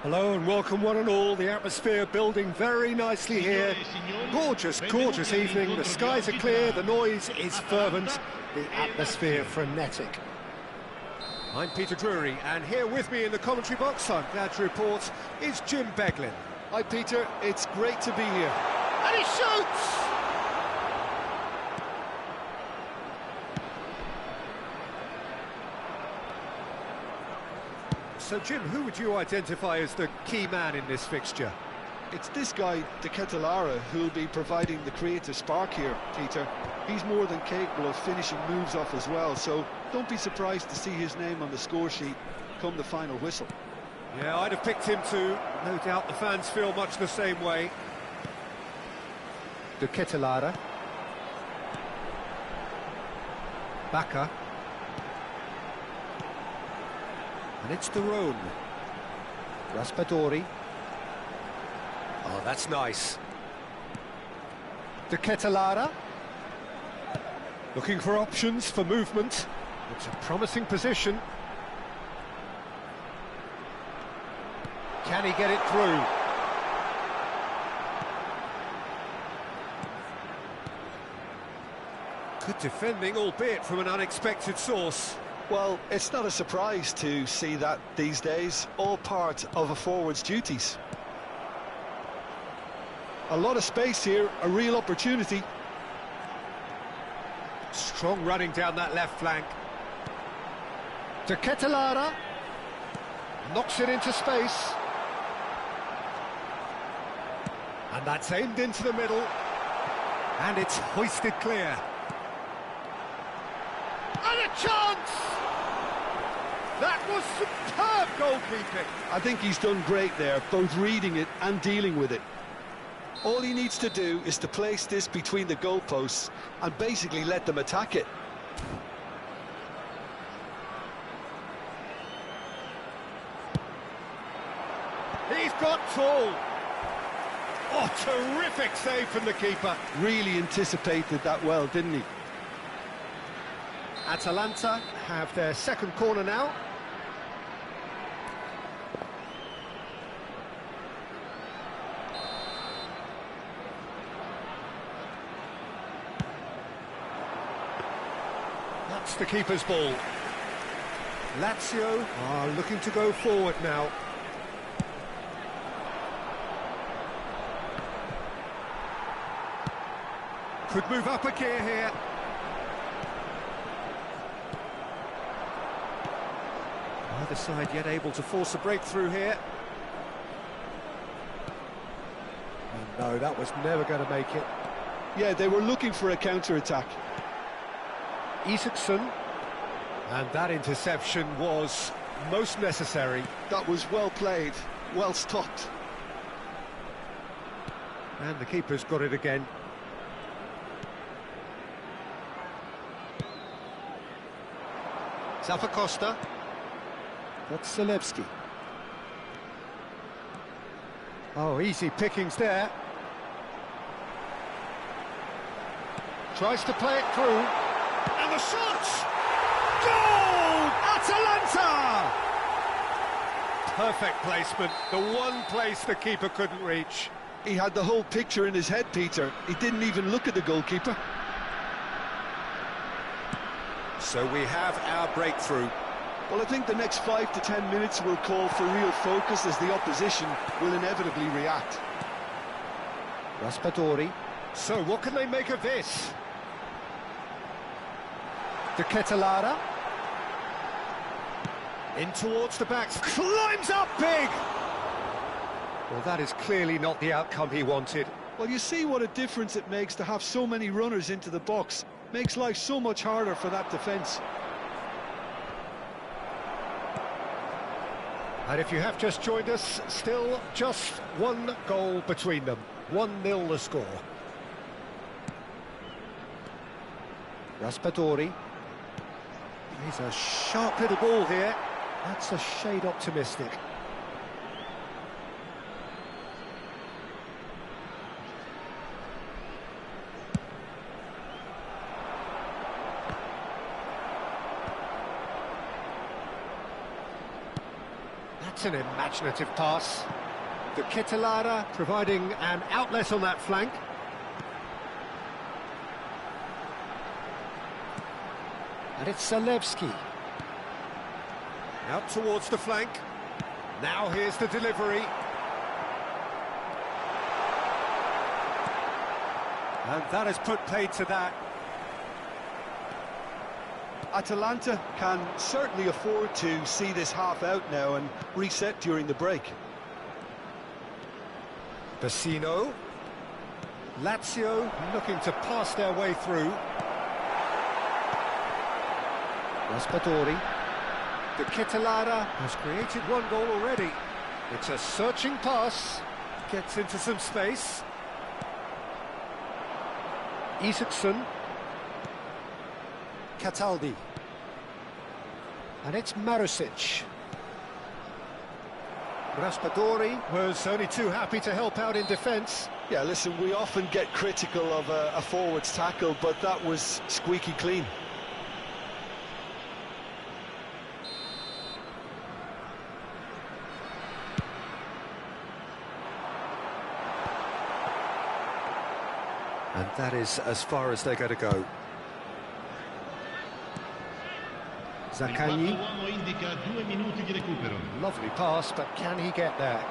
Hello and welcome one and all. The atmosphere building very nicely here. Gorgeous, gorgeous evening. The skies are clear, the noise is fervent, the atmosphere frenetic. I'm Peter Drury, and here with me in the commentary box, I'm glad to report, is Jim Beglin. Hi Peter, it's great to be here. And he shoots! So Jim, who would you identify as the key man in this fixture? It's this guy, De Ketelaere, who'll be providing the creative spark here, Peter. He's more than capable of finishing moves off as well, so don't be surprised to see his name on the score sheet come the final whistle. Yeah, I'd have picked him too. No doubt the fans feel much the same way. De Ketelaere. Baka. And it's De Roon. Raspadori. Oh, that's nice. De Ketelaere. Looking for options for movement. It's a promising position. Can he get it through? Good defending, albeit from an unexpected source. Well, it's not a surprise to see that these days, all part of a forward's duties. A lot of space here, a real opportunity. Strong running down that left flank. De Ketelaere knocks it into space. And that's aimed into the middle. And it's hoisted clear. And a chance! That was superb goalkeeping. I think he's done great there, both reading it and dealing with it. All he needs to do is to place this between the goalposts and basically let them attack it. He's got tall. Oh, terrific save from the keeper. Really anticipated that well, didn't he? Atalanta have their second corner now. That's the keeper's ball. Lazio are looking to go forward now. Could move up a gear here. Either side yet able to force a breakthrough here. And no, that was never going to make it. Yeah, they were looking for a counter-attack. Isaacson. And that interception was most necessary. That was well played, well stopped. And the keeper's got it again. Zappacosta. That's Zalewski. Oh, easy pickings there. Tries to play it through. And the shot! Goal! Atalanta! Perfect placement. The one place the keeper couldn't reach. He had the whole picture in his head, Peter. He didn't even look at the goalkeeper. So we have our breakthrough. Well, I think the next 5 to 10 minutes will call for real focus as the opposition will inevitably react. Raspadori. So what can they make of this? De Ketelaere. In towards the backs. Climbs up big! Well, that is clearly not the outcome he wanted. Well, you see what a difference it makes to have so many runners into the box. Makes life so much harder for that defence. And if you have just joined us, still just one goal between them. 1-0 the score. Raspadori. He's a sharp little ball here. That's a shade optimistic. That's an imaginative pass. The Ketelara providing an outlet on that flank. And it's Zalewski. Out towards the flank. Now here's the delivery. And that has put paid to that. Atalanta can certainly afford to see this half out now and reset during the break. Bassino. Lazio looking to pass their way through. Raspadori. The Ketelara has created one goal already. It's a searching pass. Gets into some space. Isaacson. Cataldi. And it's Marusic. Raspadori was only too happy to help out in defence. Yeah, listen, we often get critical of a forward's tackle, but that was squeaky clean. And that is as far as they're going to go. Zaccagni. Lovely pass, but can he get there?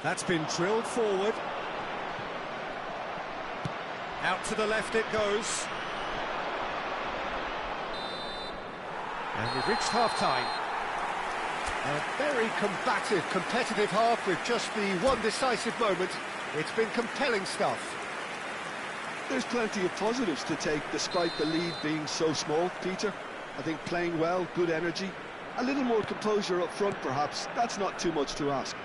That's been drilled forward. Out to the left it goes. And we've reached half-time. A very combative, competitive half with just the one decisive moment. It's been compelling stuff. There's plenty of positives to take despite the lead being so small, Peter. I think playing well, good energy, a little more composure up front perhaps, that's not too much to ask.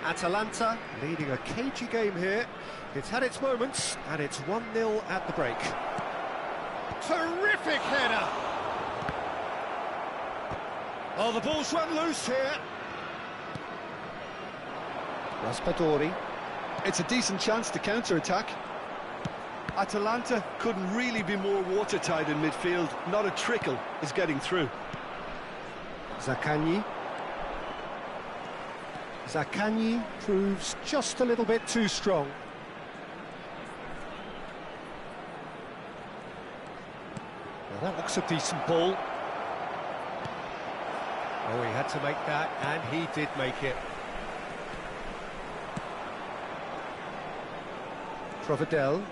Atalanta leading a cagey game here. It's had its moments and it's 1-0 at the break. Terrific header! Oh, the ball's run loose here. Raspadori. It's a decent chance to counter-attack. Atalanta couldn't really be more watertight in midfield. Not a trickle is getting through. Zaccagni. Zaccagni proves just a little bit too strong. Well, that looks a decent ball. Oh, he had to make that, and he did make it. Provedel.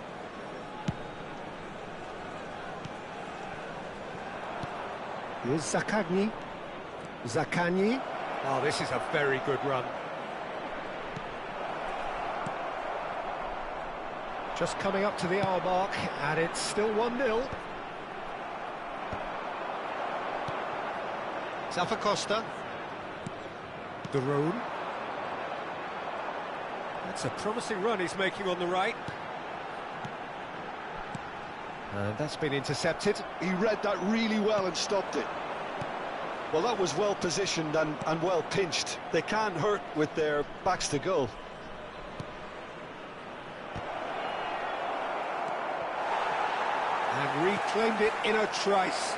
Here's Zaccagni. Zaccagni. Oh, this is a very good run. Just coming up to the hour mark, and it's still 1-0. Zappacosta. De Roon. That's a promising run he's making on the right. And that's been intercepted. He read that really well and stopped it. Well, that was well positioned and well pinched. They can't hurt with their backs to goal. And reclaimed it in a trice.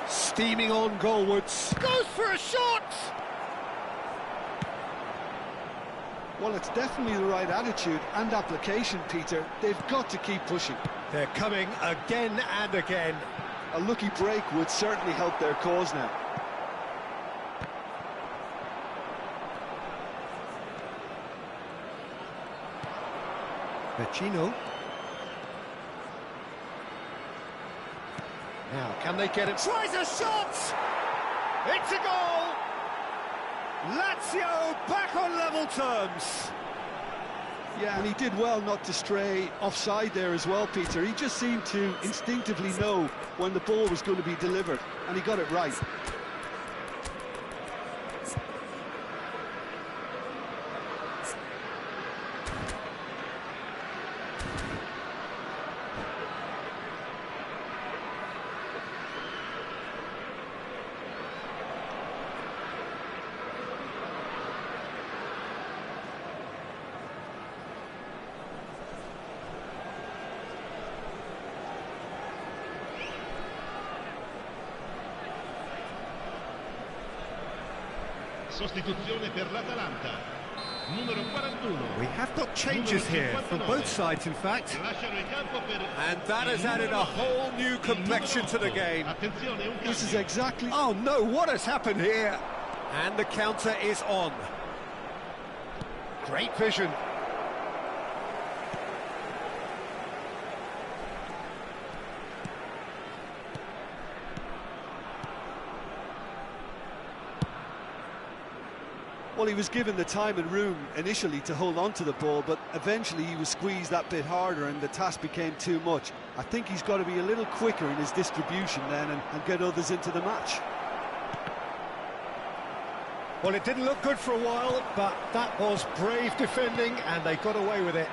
Steaming on goalwards. Goes for a shot! Well, it's definitely the right attitude and application, Peter. They've got to keep pushing. They're coming again and again. A lucky break would certainly help their cause now. Vecino. Now, can they get it? Tries a shot! It's a goal! Lazio back on level terms. Yeah, and he did well not to stray offside there as well, Peter. He just seemed to instinctively know when the ball was going to be delivered, and he got it right. Sostituzione per l'Atalanta. Numero 41. We have got changes here from both sides, in fact. And that has added a whole new complexion to the game. This is exactly... Oh no, what has happened here? And the counter is on. Great vision. Well, he was given the time and room initially to hold on to the ball, but eventually he was squeezed that bit harder and the task became too much. I think he's got to be a little quicker in his distribution then and get others into the match. Well, it didn't look good for a while, but that was brave defending and they got away with it.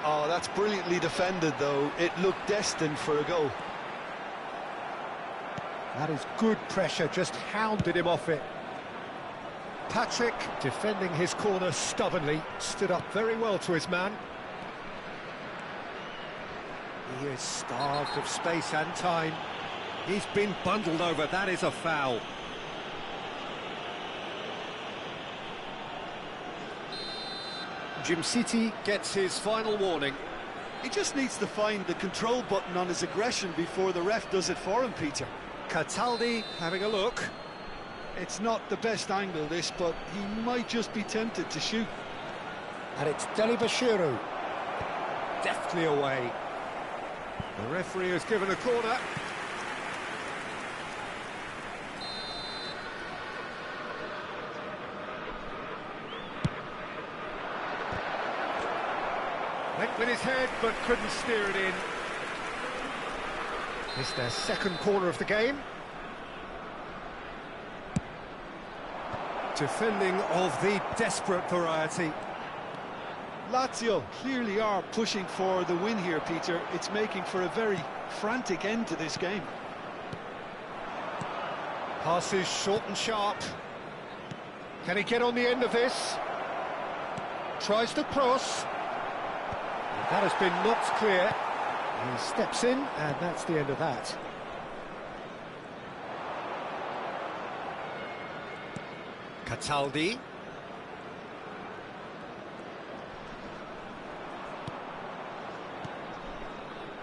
Oh, that's brilliantly defended, though. It looked destined for a goal. That is good pressure, just hounded him off it. Patrick, defending his corner stubbornly, stood up very well to his man. He is starved of space and time. He's been bundled over, that is a foul. Jim City gets his final warning. He just needs to find the control button on his aggression before the ref does it for him, Peter. Cataldi having a look. It's not the best angle, this, but he might just be tempted to shoot. And it's Deli Bashiru. Deftly away. The referee has given a corner. Went with his head, but couldn't steer it in. It's their second corner of the game. Defending of the desperate variety. Lazio clearly are pushing for the win here, Peter. It's making for a very frantic end to this game. Passes short and sharp. Can he get on the end of this? Tries to cross. That has been knocked clear. He steps in, and that's the end of that. Cataldi.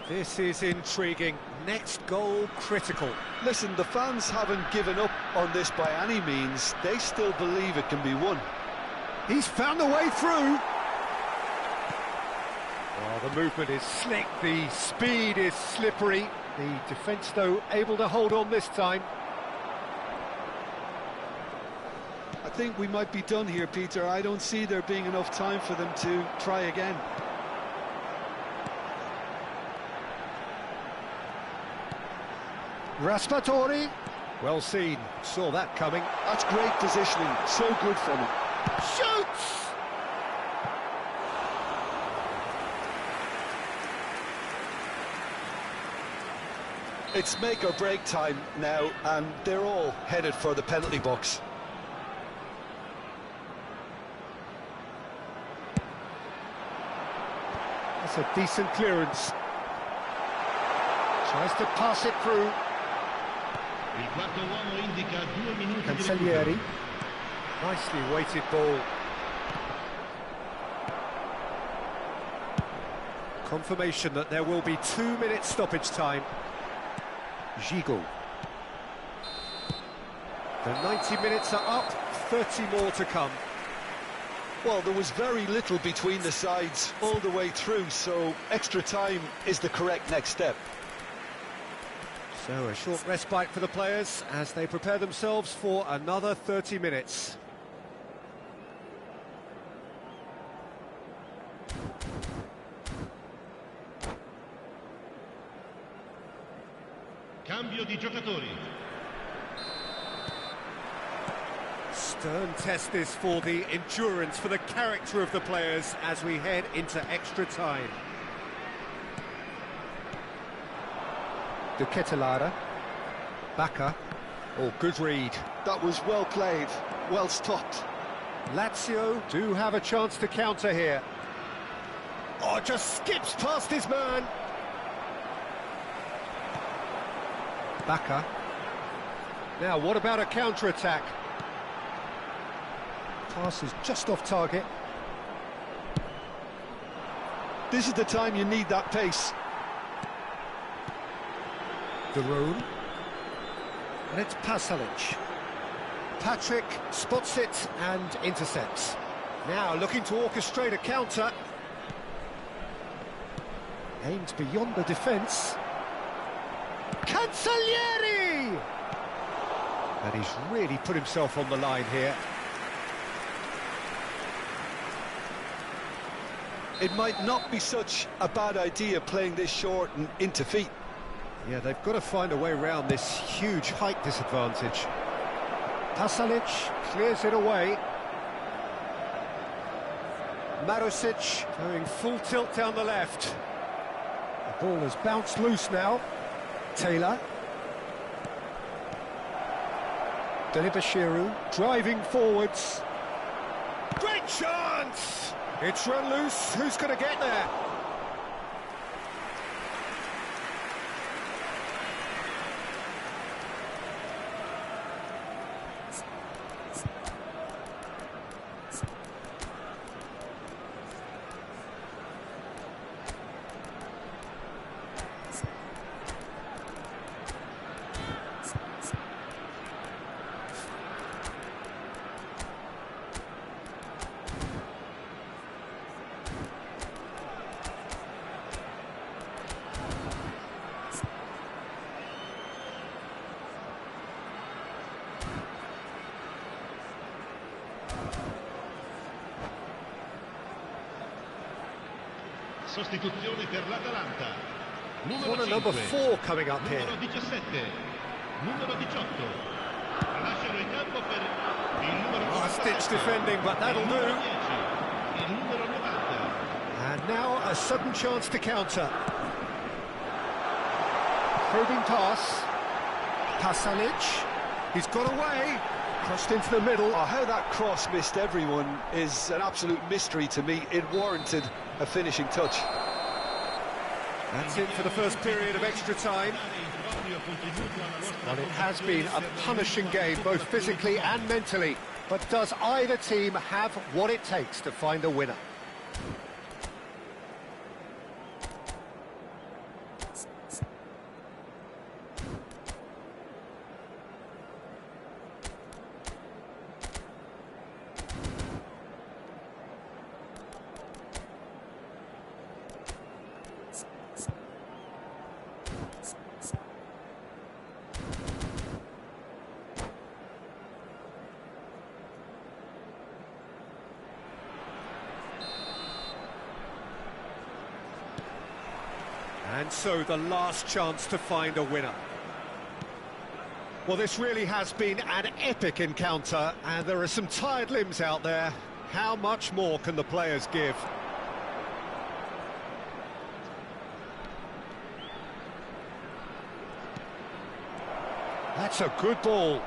This is intriguing. Next goal critical. Listen, the fans haven't given up on this by any means. They still believe it can be won. He's found a way through. Oh, the movement is slick, the speed is slippery. The defence, though, able to hold on this time. I think we might be done here, Peter. I don't see there being enough time for them to try again. Raspatori, well seen, saw that coming. That's great positioning, so good from him. Shoots! It's make or break time now, and they're all headed for the penalty box. That's a decent clearance. Tries to pass it through. Cancellieri. Nicely weighted ball. Confirmation that there will be 2 minutes stoppage time. Gigot. The 90 minutes are up, 30 more to come. Well, there was very little between the sides all the way through, so extra time is the correct next step. So a short respite for the players as they prepare themselves for another 30 minutes. Cambio di giocatori. Stern test this for the endurance, for the character of the players as we head into extra time. De Ketelara. Bacca. Oh, good read. That was well played, well stopped. Lazio do have a chance to counter here. Oh, just skips past his man. Bacca. Now, what about a counter-attack? Pass is just off target. This is the time you need that pace. Darun. And it's Pasalic. Patrick spots it and intercepts. Now looking to orchestrate a counter. Aimed beyond the defence. Cancellieri! And he's really put himself on the line here. It might not be such a bad idea playing this short and into feet. Yeah, they've got to find a way around this huge height disadvantage. Pasalic clears it away. Marusic going full tilt down the left. The ball has bounced loose now. Taylor. Delibashiru driving forwards. Great chance! It's run loose. Who's going to get there? Sostituzione per l'Atalanta. Corner number 4 coming up here. Numero 17. Numero 18. Lasciano il campo per il numero 94. Stitch defending, but that'll do. Il numero 90. And now a sudden chance to counter. Probing pass. Pasalic. He's got away. Crossed into the middle. Oh, how that cross missed everyone is an absolute mystery to me. It warranted a finishing touch. That's it for the first period of extra time. Well, it has been a punishing game, both physically and mentally. But does either team have what it takes to find a winner? And so the last chance to find a winner. Well, this really has been an epic encounter, and there are some tired limbs out there. How much more can the players give? That's a good ball.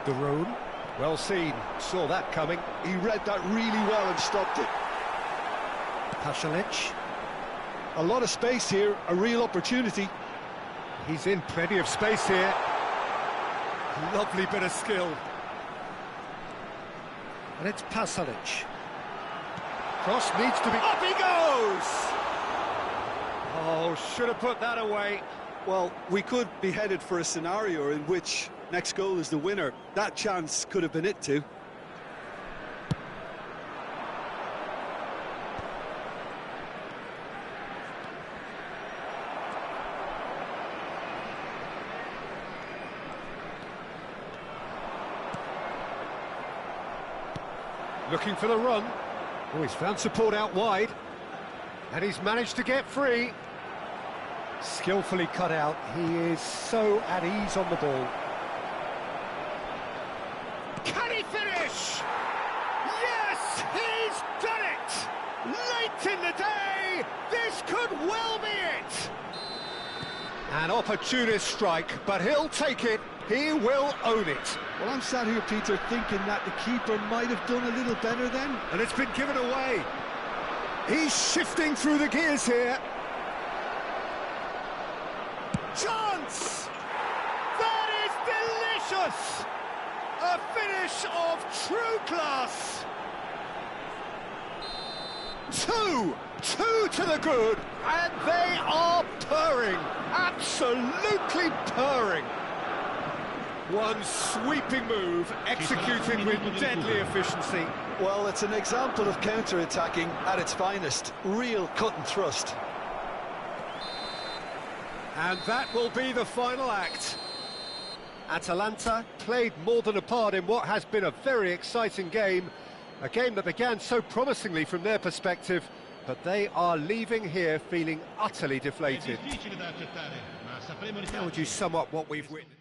Darun, well seen, saw that coming. He read that really well and stopped it. Pasalic. A lot of space here, a real opportunity. He's in plenty of space here. Lovely bit of skill. And it's Pasalic. Cross needs to be... Up he goes! Oh, should have put that away. Well, we could be headed for a scenario in which next goal is the winner. That chance could have been it too. Looking for the run. Oh, he's found support out wide. And he's managed to get free. Skillfully cut out. He is so at ease on the ball. Can he finish? Yes, he's done it! Late in the day, this could well be it! An opportunist strike, but he'll take it. He will own it. Well, I'm sat here, Peter, thinking that the keeper might have done a little better then. And it's been given away. He's shifting through the gears here. Chance! That is delicious! A finish of true class! Two to the good, and they are purring, absolutely purring. One sweeping move, executed with deadly efficiency. Well, it's an example of counter-attacking at its finest. Real cut and thrust. And that will be the final act. Atalanta played more than a part in what has been a very exciting game. A game that began so promisingly from their perspective, but they are leaving here feeling utterly deflated. How would you sum up what we've witnessed?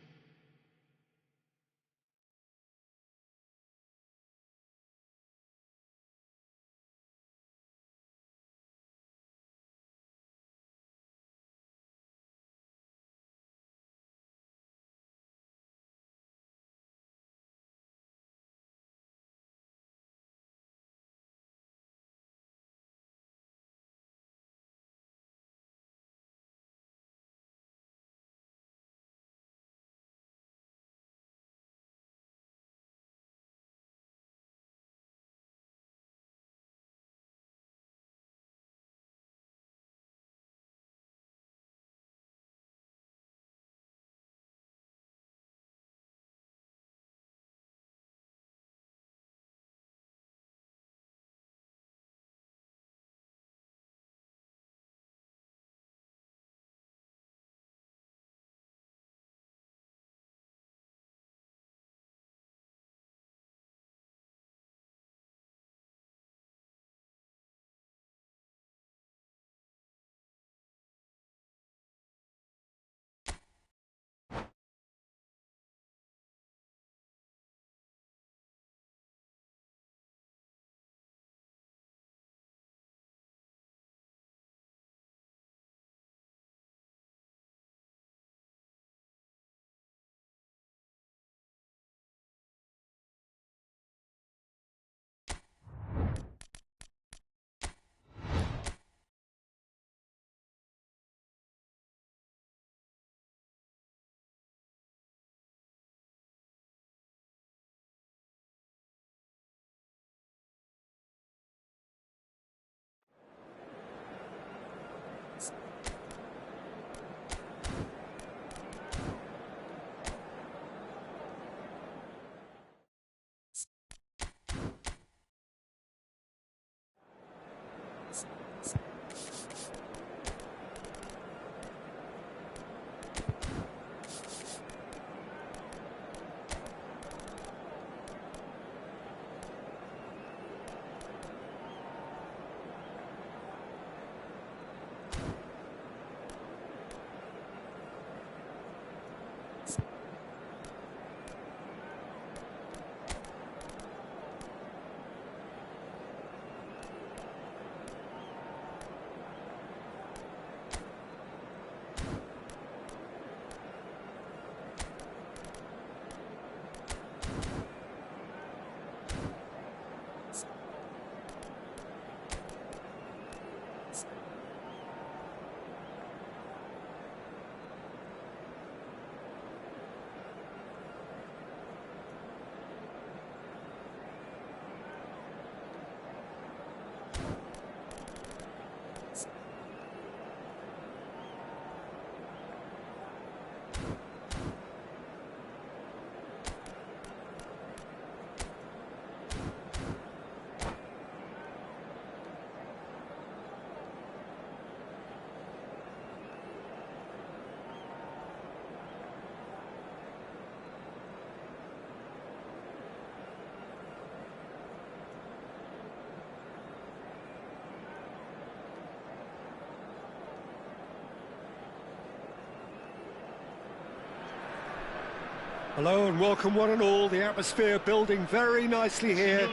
Hello and welcome one and all. The atmosphere building very nicely here.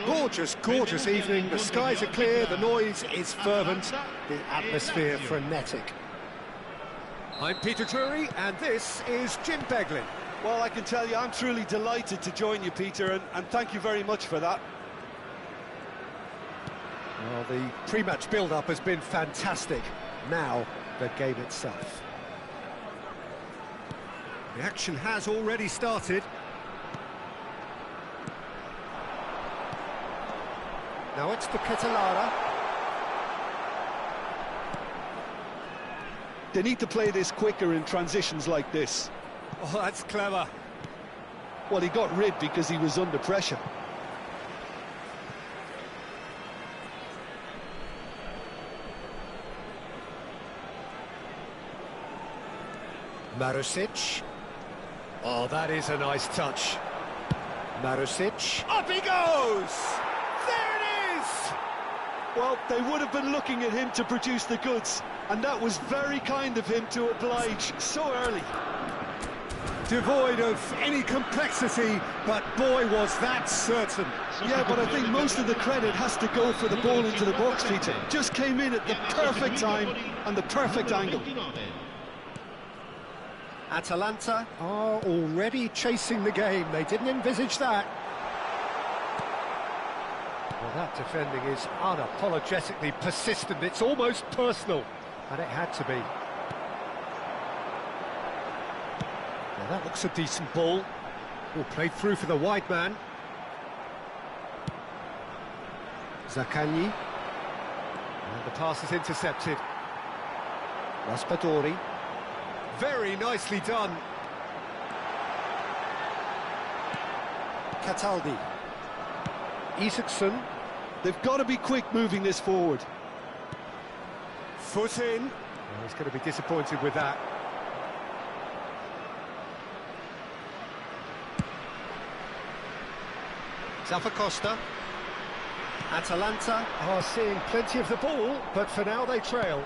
Gorgeous, gorgeous evening. The skies are clear, the noise is fervent, the atmosphere frenetic. I'm Peter Drury and this is Jim Beglin. Well, I can tell you, I'm truly delighted to join you, Peter, and thank you very much for that. Well, the pre-match build-up has been fantastic. Now, the game itself. The action has already started. Now it's the Catalara. They need to play this quicker in transitions like this. Oh, that's clever. Well, he got rid because he was under pressure. Marusic. Oh, that is a nice touch. Marusic. Up he goes! There it is! Well, they would have been looking at him to produce the goods, and that was very kind of him to oblige so early. Devoid of any complexity, but boy, was that certain. Yeah, but I think most of the credit has to go for the ball into the box, Peter. Just came in at the perfect time and the perfect angle. Atalanta are already chasing the game. They didn't envisage that. Well, that defending is unapologetically persistent. It's almost personal, and it had to be. Well, that looks a decent ball. Oh, played through for the wide man. Zaccagni. And the pass is intercepted. Raspadori. Very nicely done. Cataldi. Isaacson. They've got to be quick moving this forward. Foot in. Well, he's going to be disappointed with that. Zappacosta. Atalanta are seeing plenty of the ball, but for now they trail.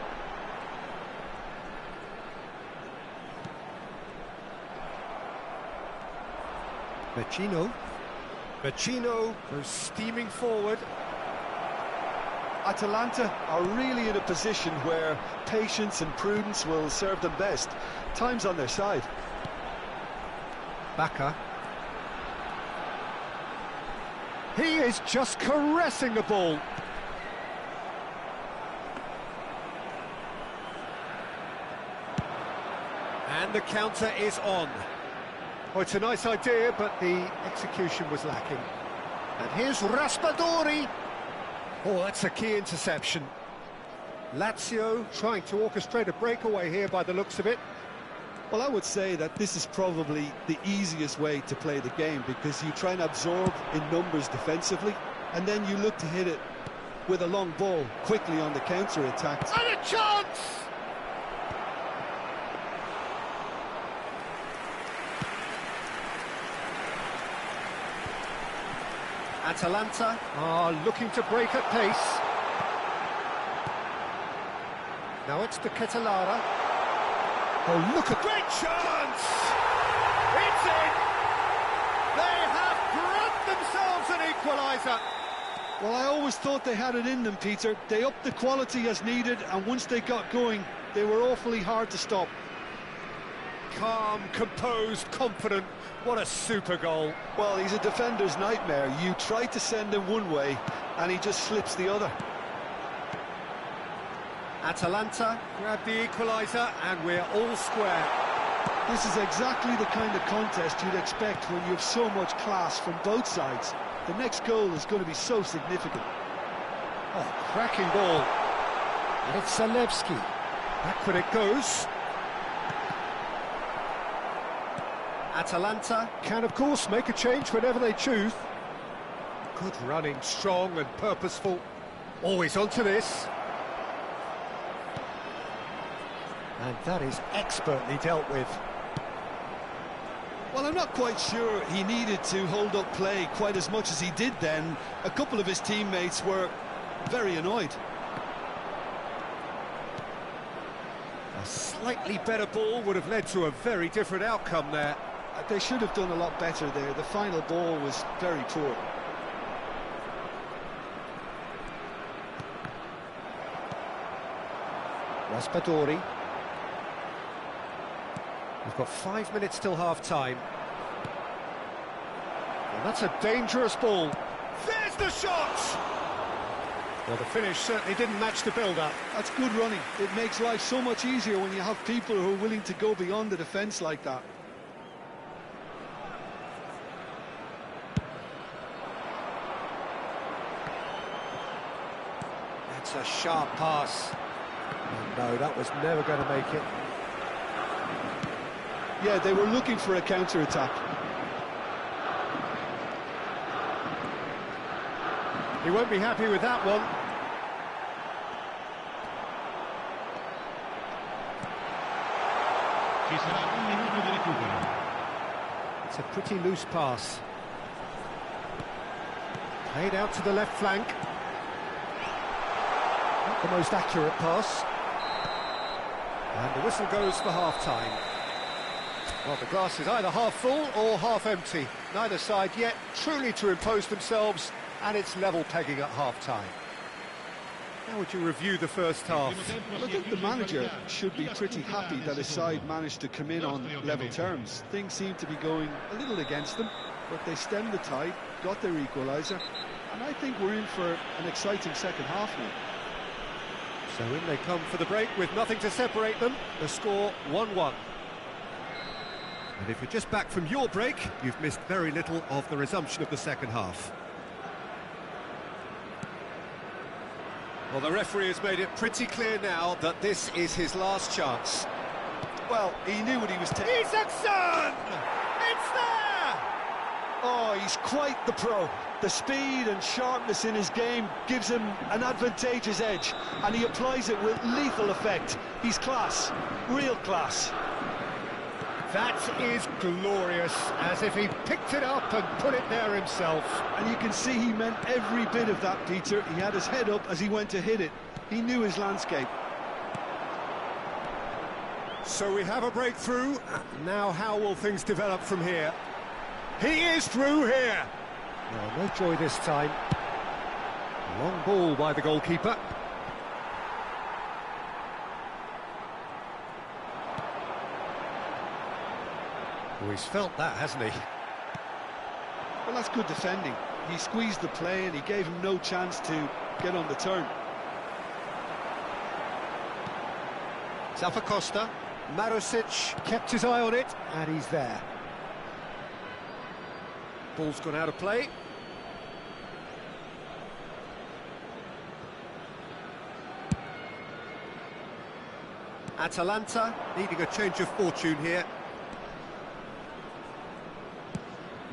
Vecino goes steaming forward. Atalanta are really in a position where patience and prudence will serve them best. Time's on their side. Bacca. He is just caressing the ball. And the counter is on. Oh, it's a nice idea, but the execution was lacking. And here's Raspadori. Oh, that's a key interception. Lazio trying to orchestrate a breakaway here by the looks of it. Well, I would say that this is probably the easiest way to play the game, because you try and absorb in numbers defensively, and then you look to hit it with a long ball quickly on the counter-attack. And a chance! Atalanta are looking to break at pace. Now it's the Catalara. Oh, look at... Great chance! It's in! They have grabbed themselves an equaliser. Well, I always thought they had it in them, Peter. They upped the quality as needed, and once they got going, they were awfully hard to stop. Calm, composed, confident. What a super goal. Well, he's a defender's nightmare. You try to send him one way, and he just slips the other. Atalanta grab the equaliser, and we're all square. This is exactly the kind of contest you'd expect when you have so much class from both sides. The next goal is going to be so significant. Oh, cracking ball. And it's Zalewski. Backward it goes. Atalanta can, of course, make a change whenever they choose. Good running, strong and purposeful. Always onto this. And that is expertly dealt with. Well, I'm not quite sure he needed to hold up play quite as much as he did then. A couple of his teammates were very annoyed. A slightly better ball would have led to a very different outcome there. They should have done a lot better there. The final ball was very poor. Raspadori. We've got 5 minutes till half-time. Well, that's a dangerous ball. There's the shot! Well, the finish certainly didn't match the build-up. That's good running. It makes life so much easier when you have people who are willing to go beyond the defence like that. It's a sharp pass. Oh, no, that was never going to make it. Yeah, they were looking for a counter-attack. He won't be happy with that one. Ci sarà un minuto di recupero. It's a pretty loose pass. Played out to the left flank. Not the most accurate pass. And the whistle goes for half-time. Well, the glass is either half full or half empty. Neither side yet truly to impose themselves, and it's level pegging at half-time. How would you review the first half? Well, I think the manager should be pretty happy that his side managed to come in on level terms. Things seem to be going a little against them, but they stemmed the tide, got their equaliser, and I think we're in for an exciting second half now. So in they come for the break with nothing to separate them. The score 1-1. And if you're just back from your break, you've missed very little of the resumption of the second half. Well, the referee has made it pretty clear now that this is his last chance. Well, he knew what he was taking. Isaacson! It's there! Oh, he's quite the pro. The speed and sharpness in his game gives him an advantageous edge, and he applies it with lethal effect. He's class, real class. That is glorious, as if he picked it up and put it there himself. And you can see he meant every bit of that, Peter. He had his head up as he went to hit it. He knew his landscape. So we have a breakthrough. Now how will things develop from here? He is through here! Well, no joy this time. Long ball by the goalkeeper. Oh, he's felt that, hasn't he? Well, that's good defending. He squeezed the play and he gave him no chance to get on the turn. Zappacosta, Marusic kept his eye on it, and he's there. Ball's gone out of play. Atalanta needing a change of fortune here.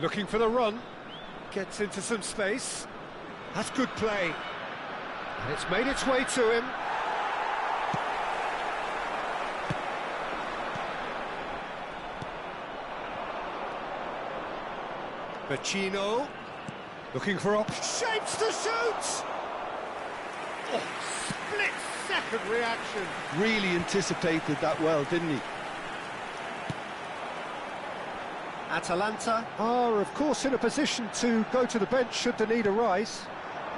Looking for the run. Gets into some space. That's good play. And it's made its way to him. Vecino. Looking for shapes to shoot! Oh, split-second reaction. Really anticipated that well, didn't he? Atalanta are, of course, in a position to go to the bench should the need arise.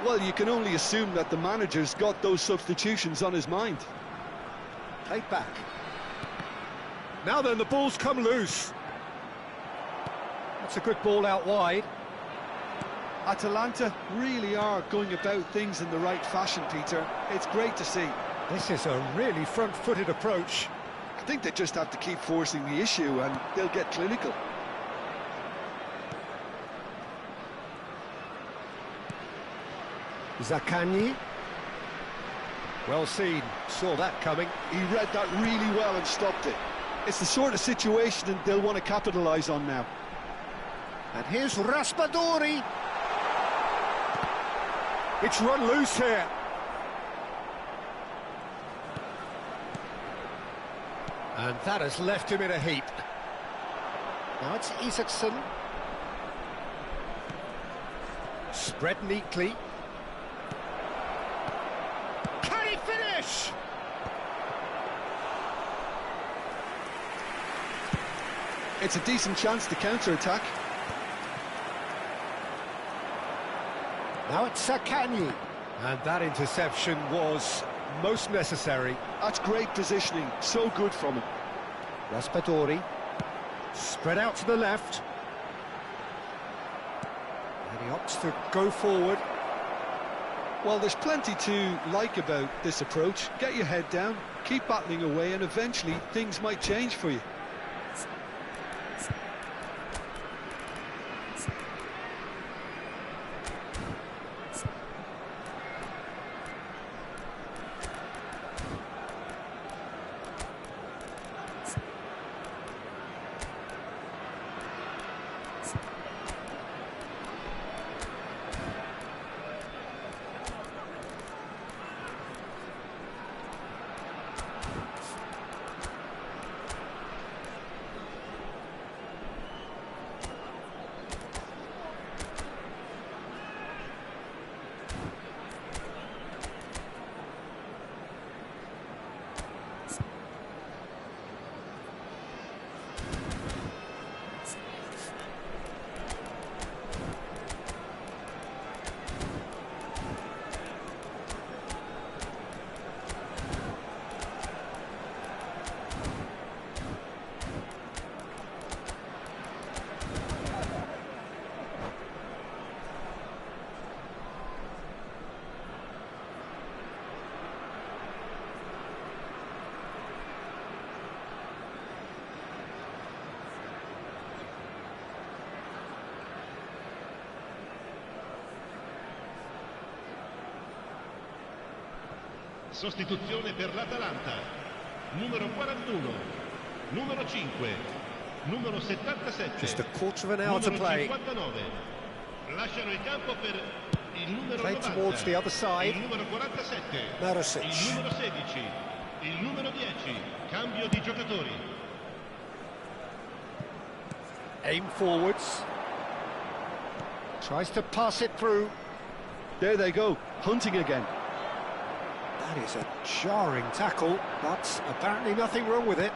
Well, you can only assume that the manager's got those substitutions on his mind. Played back. Now then, the ball's come loose. That's a good ball out wide. Atalanta really are going about things in the right fashion, Peter. It's great to see. This is a really front-footed approach. I think they just have to keep forcing the issue and they'll get clinical. Zaccagni. Well seen, saw that coming. He read that really well and stopped it. It's the sort of situation that they'll want to capitalise on now. And here's Raspadori. It's run loose here. And that has left him in a heap. Now it's Isaacson. Spread neatly. Can he finish? It's a decent chance to counter-attack. Now it's Zaccagni. And that interception was most necessary. That's great positioning, so good from him. Raspadori. Spread out to the left. And he opts to go forward. Well, there's plenty to like about this approach. Get your head down, keep battling away, and eventually things might change for you. Sostituzione per l'Atalanta. Numero 41, numero 5, numero 77. Just a quarter of an hour to play. 59. Lasciano il campo per il numero Play 90, towards the other side. il numero 47, Marasic. il numero 16, il numero 10. Cambio di giocatori. Aim forwards. Tries to pass it through. There they go, hunting again. That is a jarring tackle, but apparently nothing wrong with it.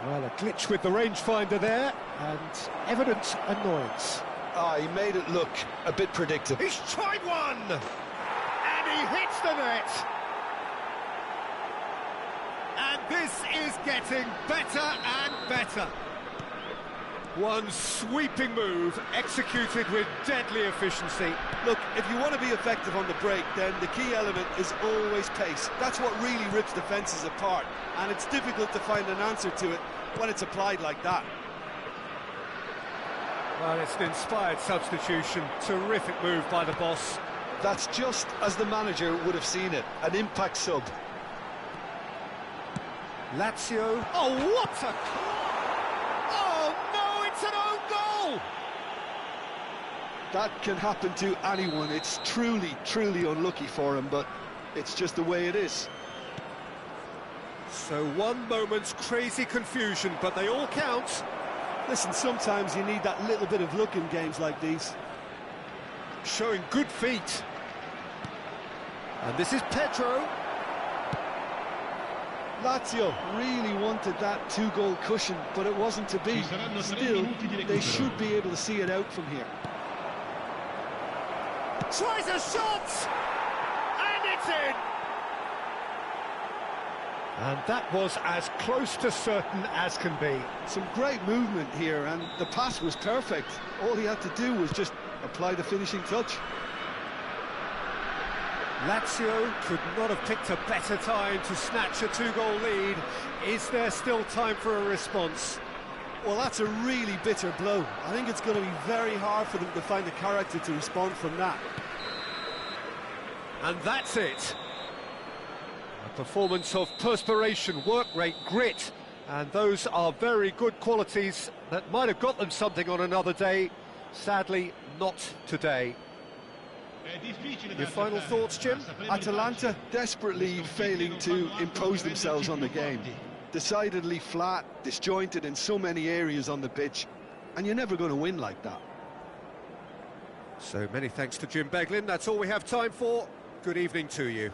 Well, a glitch with the rangefinder there, and evident annoyance. Ah, he made it look a bit predictable. He's tried one! And he hits the net! And this is getting better and better. One sweeping move, executed with deadly efficiency. Look, if you want to be effective on the break, then the key element is always pace. That's what really rips defences apart, and it's difficult to find an answer to it when it's applied like that. Well, it's an inspired substitution. Terrific move by the boss. That's just as the manager would have seen it, an impact sub. Lazio. Oh, what a... Oh, no, it's an own goal! That can happen to anyone. It's truly, truly unlucky for him, but it's just the way it is. So one moment's crazy confusion, but they all count. Listen, sometimes you need that little bit of luck in games like these. Showing good feet. And this is Pedro. Lazio really wanted that two-goal cushion, but it wasn't to be. Still, they should be able to see it out from here. Tries a shot! And it's in! And that was as close to certain as can be. Some great movement here, and the pass was perfect. All he had to do was just apply the finishing touch. Lazio could not have picked a better time to snatch a two-goal lead. Is there still time for a response? Well, that's a really bitter blow. I think it's going to be very hard for them to find the character to respond from that. And that's it. A performance of perspiration, work rate, grit, and those are very good qualities that might have got them something on another day. Sadly, not today. Your final thoughts, Jim? Atalanta desperately failing to impose themselves on the game. Decidedly flat, disjointed in so many areas on the pitch, and you're never going to win like that. So many thanks to Jim Beglin. That's all we have time for. Good evening to you.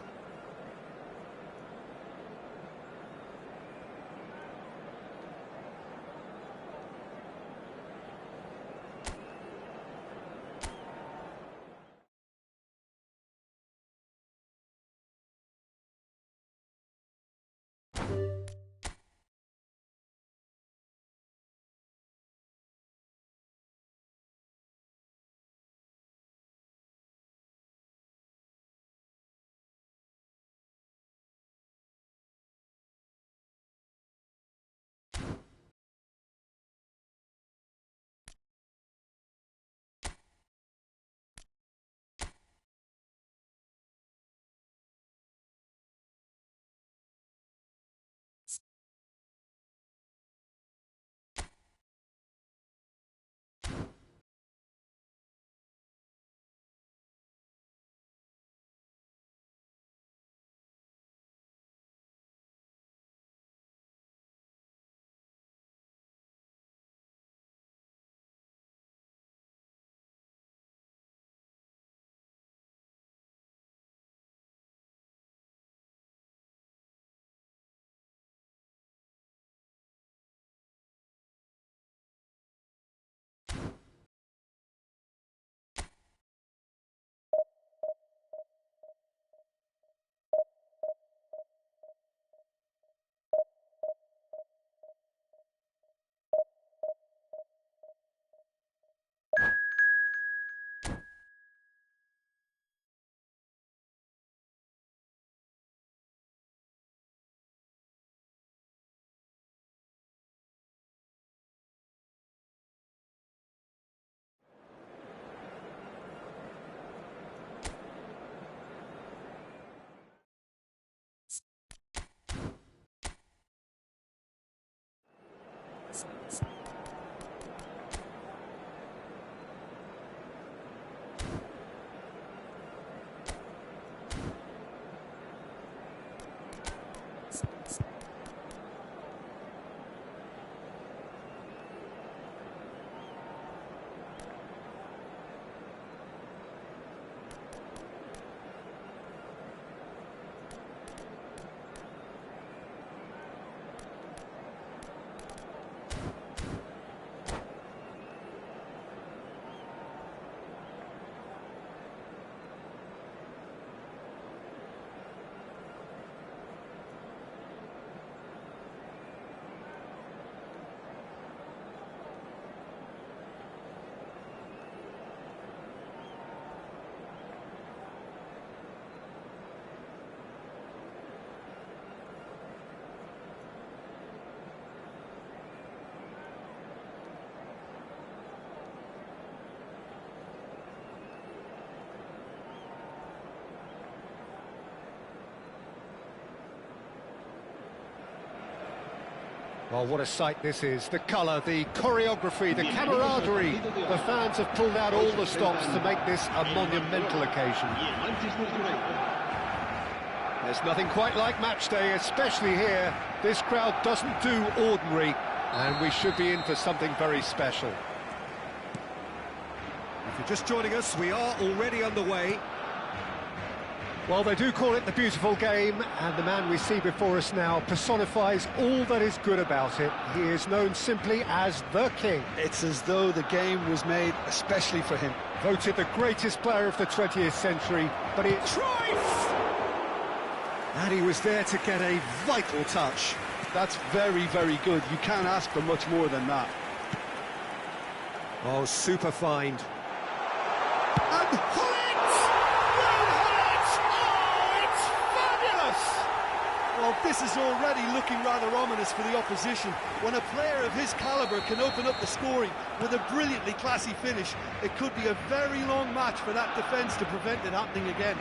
Well, what a sight this is. The colour, the choreography, the camaraderie. The fans have pulled out all the stops to make this a monumental occasion. There's nothing quite like match day, especially here. This crowd doesn't do ordinary, and we should be in for something very special. If you're just joining us, we are already underway. Well, they do call it the beautiful game, and the man we see before us now personifies all that is good about it. He is known simply as the King. It's as though the game was made especially for him. Voted the greatest player of the 20th century, but he... Trice! And he was there to get a vital touch. That's very, very good. You can't ask for much more than that. Oh, super find. And well, this is already looking rather ominous for the opposition. When a player of his calibre can open up the scoring with a brilliantly classy finish, it could be a very long match for that defence to prevent it happening again.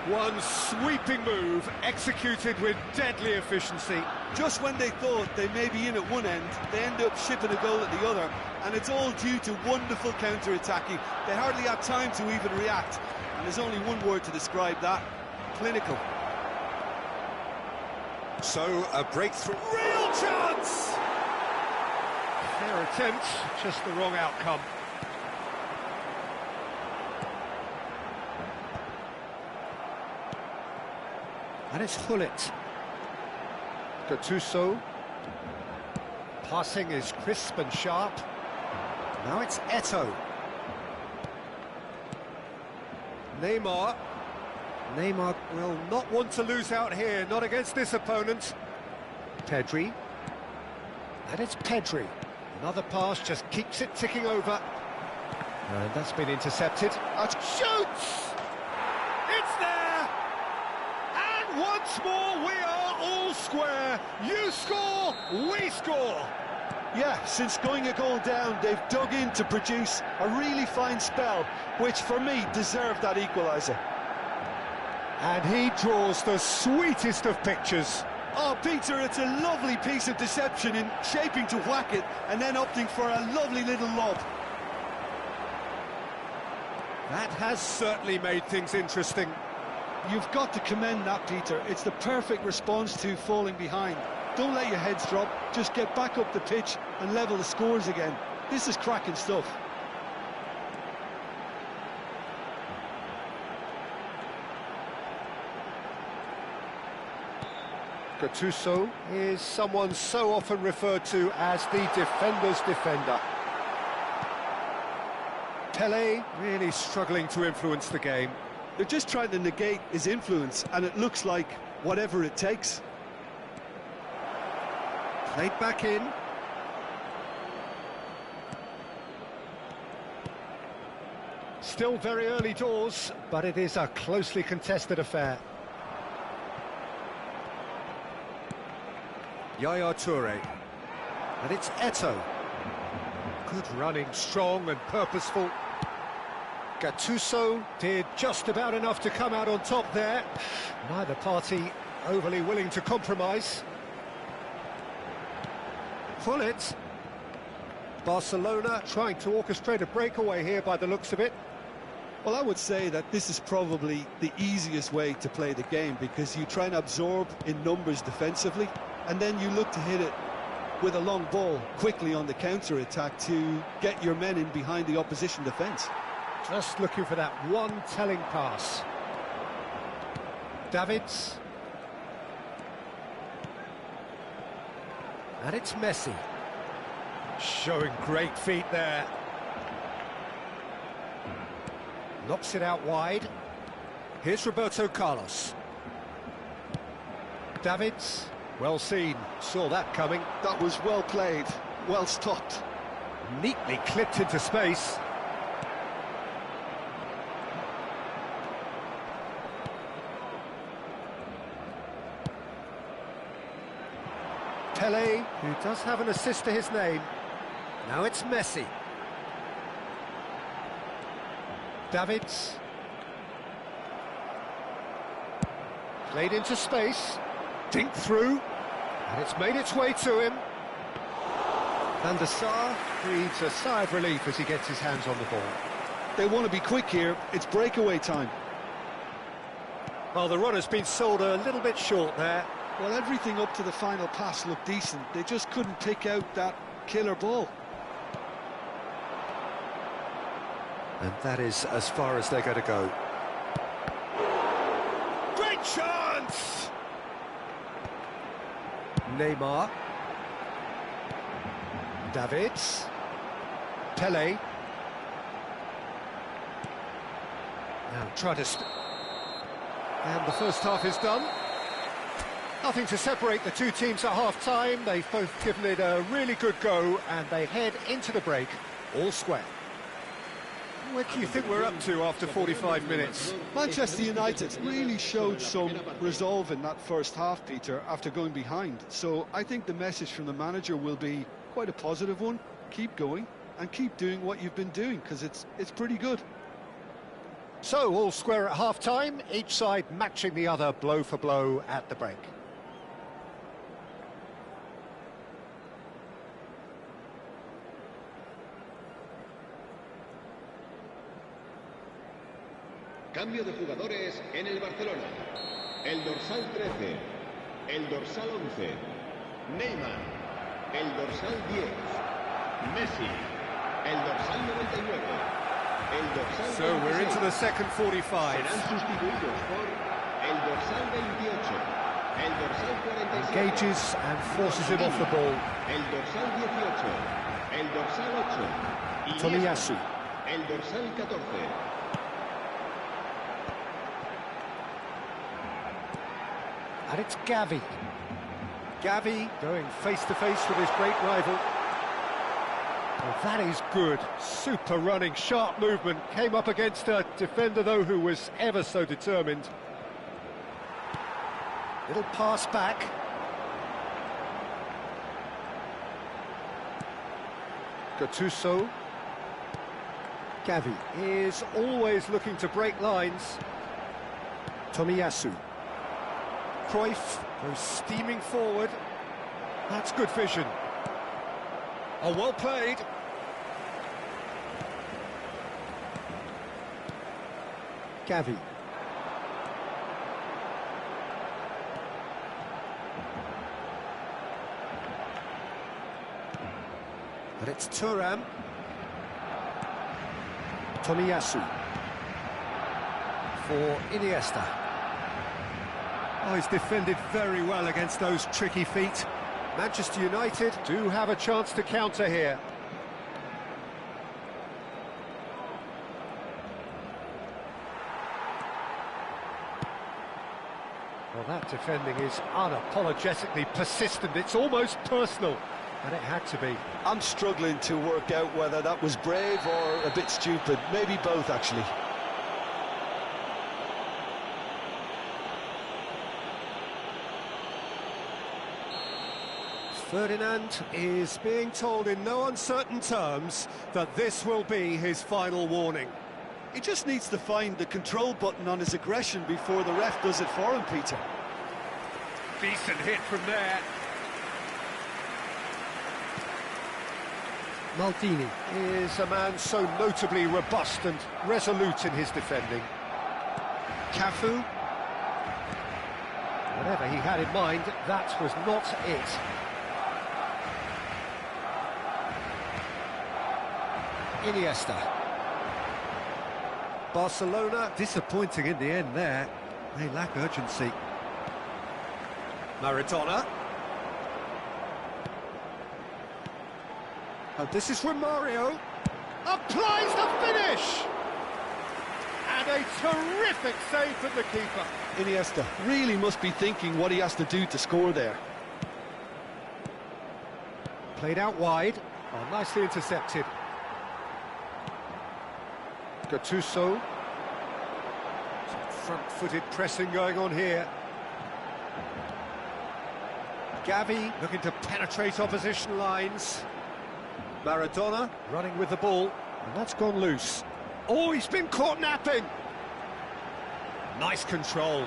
One sweeping move, executed with deadly efficiency. Just when they thought they may be in at one end, they end up shipping a goal at the other, and it's all due to wonderful counter-attacking. They hardly had time to even react, and there's only one word to describe that: clinical. So, a breakthrough. Real chance! Fair attempt, just the wrong outcome. And it's Hullet. Gattuso. Passing is crisp and sharp. Now it's Eto'o. Neymar. Neymar will not want to lose out here, not against this opponent. Pedri. And it's Pedri. Another pass just keeps it ticking over. And that's been intercepted. Shoots! It's there! And once more we are all square. You score, we score. Yeah, since going a goal down, they've dug in to produce a really fine spell, which for me deserved that equaliser. And he draws the sweetest of pictures. Oh, Peter, it's a lovely piece of deception in shaping to whack it and then opting for a lovely little lob. That has certainly made things interesting. You've got to commend that, Peter. It's the perfect response to falling behind. Don't let your heads drop, just get back up the pitch and level the scores again. This is cracking stuff. Gattuso is someone so often referred to as the defender's defender. Pele really struggling to influence the game. They're just trying to negate his influence, and it looks like whatever it takes. Played back in. Still very early doors, but it is a closely contested affair. Yaya Toure. And it's Eto'o. Good running, strong and purposeful. Gattuso did just about enough to come out on top there. Neither party overly willing to compromise. Hullet. Barcelona trying to orchestrate a breakaway here by the looks of it. Well, I would say that this is probably the easiest way to play the game, because you try and absorb in numbers defensively, and then you look to hit it with a long ball quickly on the counter-attack to get your men in behind the opposition defence. Just looking for that one telling pass. Davids. And it's Messi. Showing great feet there. Knocks it out wide. Here's Roberto Carlos. Davids. Well seen, saw that coming. That was well played, well stopped. Neatly clipped into space. Pele, who does have an assist to his name. Now it's Messi. Davids. Played into space. Dink through. And it's made its way to him. Van der Sar breathes a sigh of relief as he gets his hands on the ball. They want to be quick here. It's breakaway time. Well, the runner's been sold a little bit short there. Well, everything up to the final pass looked decent. They just couldn't pick out that killer ball. And that is as far as they're going to go. Great chance! Neymar. Davids. Pele. Now try to... And the first half is done. Nothing to separate the two teams at half-time. They've both given it a really good go, and they head into the break all square. What do you think we're up to after 45 minutes? Manchester United really showed some resolve in that first half, Peter, after going behind. So I think the message from the manager will be quite a positive one. Keep going and keep doing what you've been doing, because it's pretty good. So, all square at half-time, each side matching the other blow for blow at the break. Cambio de jugadores en el Barcelona. El dorsal 13, el dorsal 11, Neymar, el dorsal 10, Messi, el dorsal 99, el dorsal 26. So we're into the second 45. Serán sustituidos por el dorsal 28, el dorsal 47. Engages and forces him off the ball. El dorsal 18, el dorsal 8, Tomiyasu. el dorsal 14. And it's Gavi. Gavi going face-to-face with his great rival. Well, that is good. Super running, sharp movement. Came up against a defender, though, who was ever so determined. Little pass back. Gattuso. Gavi is always looking to break lines. Tomiyasu. Cruyff goes steaming forward. That's good vision. Oh, well played. Gavi. And it's Thuram. Tomiyasu. For Iniesta. Oh, he's defended very well against those tricky feet. Manchester United do have a chance to counter here. Well, that defending is unapologetically persistent. It's almost personal, and it had to be. I'm struggling to work out whether that was brave or a bit stupid. Maybe both, actually. Ferdinand is being told in no uncertain terms that this will be his final warning. He just needs to find the control button on his aggression before the ref does it for him, Peter. Decent hit from there. Maldini is a man so notably robust and resolute in his defending. Cafu. Whatever he had in mind, that was not it. Iniesta. Barcelona disappointing in the end there. They lack urgency. Maradona. And this is from Mario. Applies the finish! And a terrific save from the keeper. Iniesta really must be thinking what he has to do to score there. Played out wide. Oh, nicely intercepted. Gattuso. Some front-footed pressing going on here. Gavi looking to penetrate opposition lines. Maradona running with the ball, and that's gone loose. Oh, he's been caught napping. Nice control.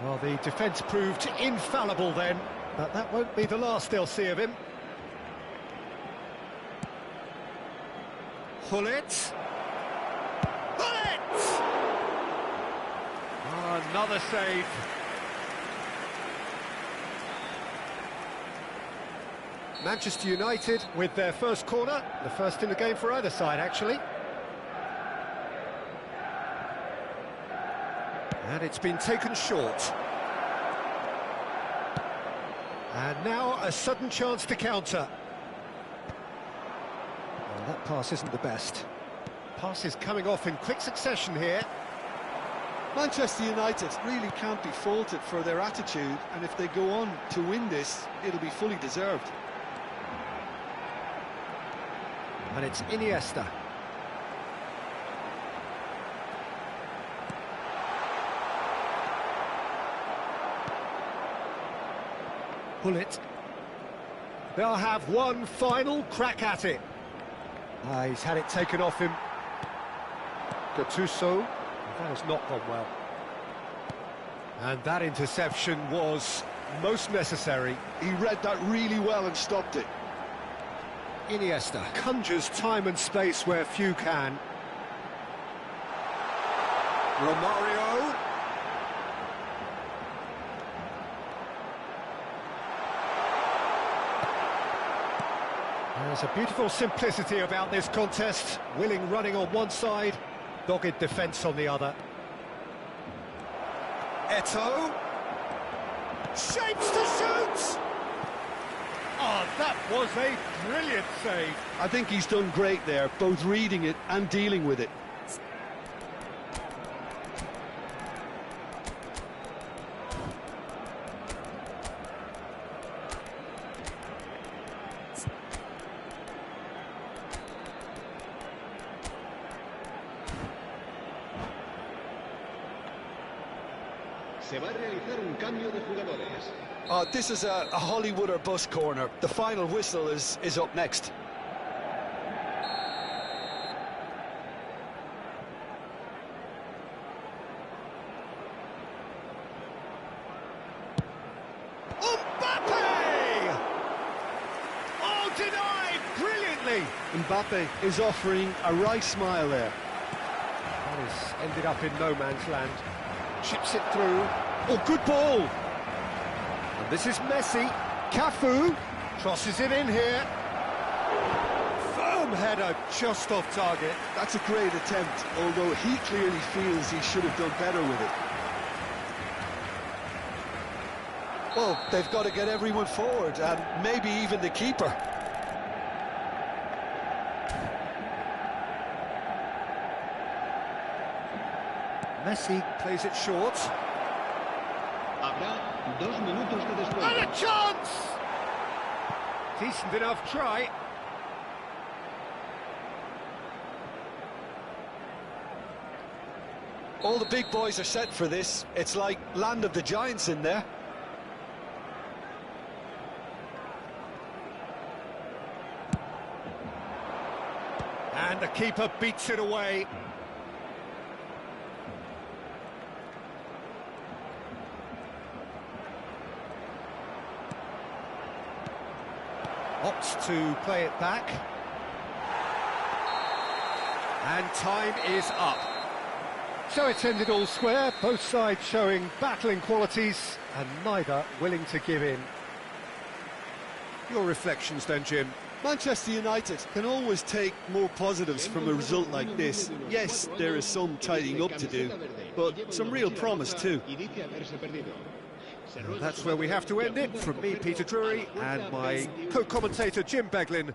Well, the defence proved infallible then, but that won't be the last they'll see of him. Hullet. Hullet! Oh, another save. Manchester United with their first corner, the first in the game for either side, actually. And it's been taken short. And now a sudden chance to counter. Well, that pass isn't the best. Pass is coming off in quick succession here. Manchester United really can't be faulted for their attitude, and if they go on to win this, it'll be fully deserved. And it's Iniesta. Hullet. They'll have one final crack at it. He's had it taken off him. Gattuso. That has not gone well. And that interception was most necessary. He read that really well and stopped it. Iniesta conjures time and space where few can. Romario. There's a beautiful simplicity about this contest. Willing running on one side, dogged defence on the other. Eto'o. Shapes to shoot! Oh, that was a brilliant save. I think he's done great there, both reading it and dealing with it. Se va a realizar un cambio de jugadores. This is a Hollywood or bust corner. The final whistle is up next. Mbappe! Oh, denied brilliantly. Mbappe is offering a right smile there. That has ended up in no man's land. Chips it through. Oh, good ball. And this is Messi. Cafu crosses it in here. Firm header just off target. That's a great attempt, although he clearly feels he should have done better with it. Well, they've got to get everyone forward, and maybe even the keeper. Messi plays it short. Habrá 2 minutos de descuento. And a chance! Decent enough try. All the big boys are set for this. It's like land of the giants in there. And the keeper beats it away. Opts to play it back. And time is up. So it's ended all square, both sides showing battling qualities and neither willing to give in. Your reflections then, Jim? Manchester United can always take more positives from a result like this. Yes, there is some tidying up to do, but some real promise too. That's where we have to end it. From me, Peter Drury, and my co-commentator, Jim Beglin.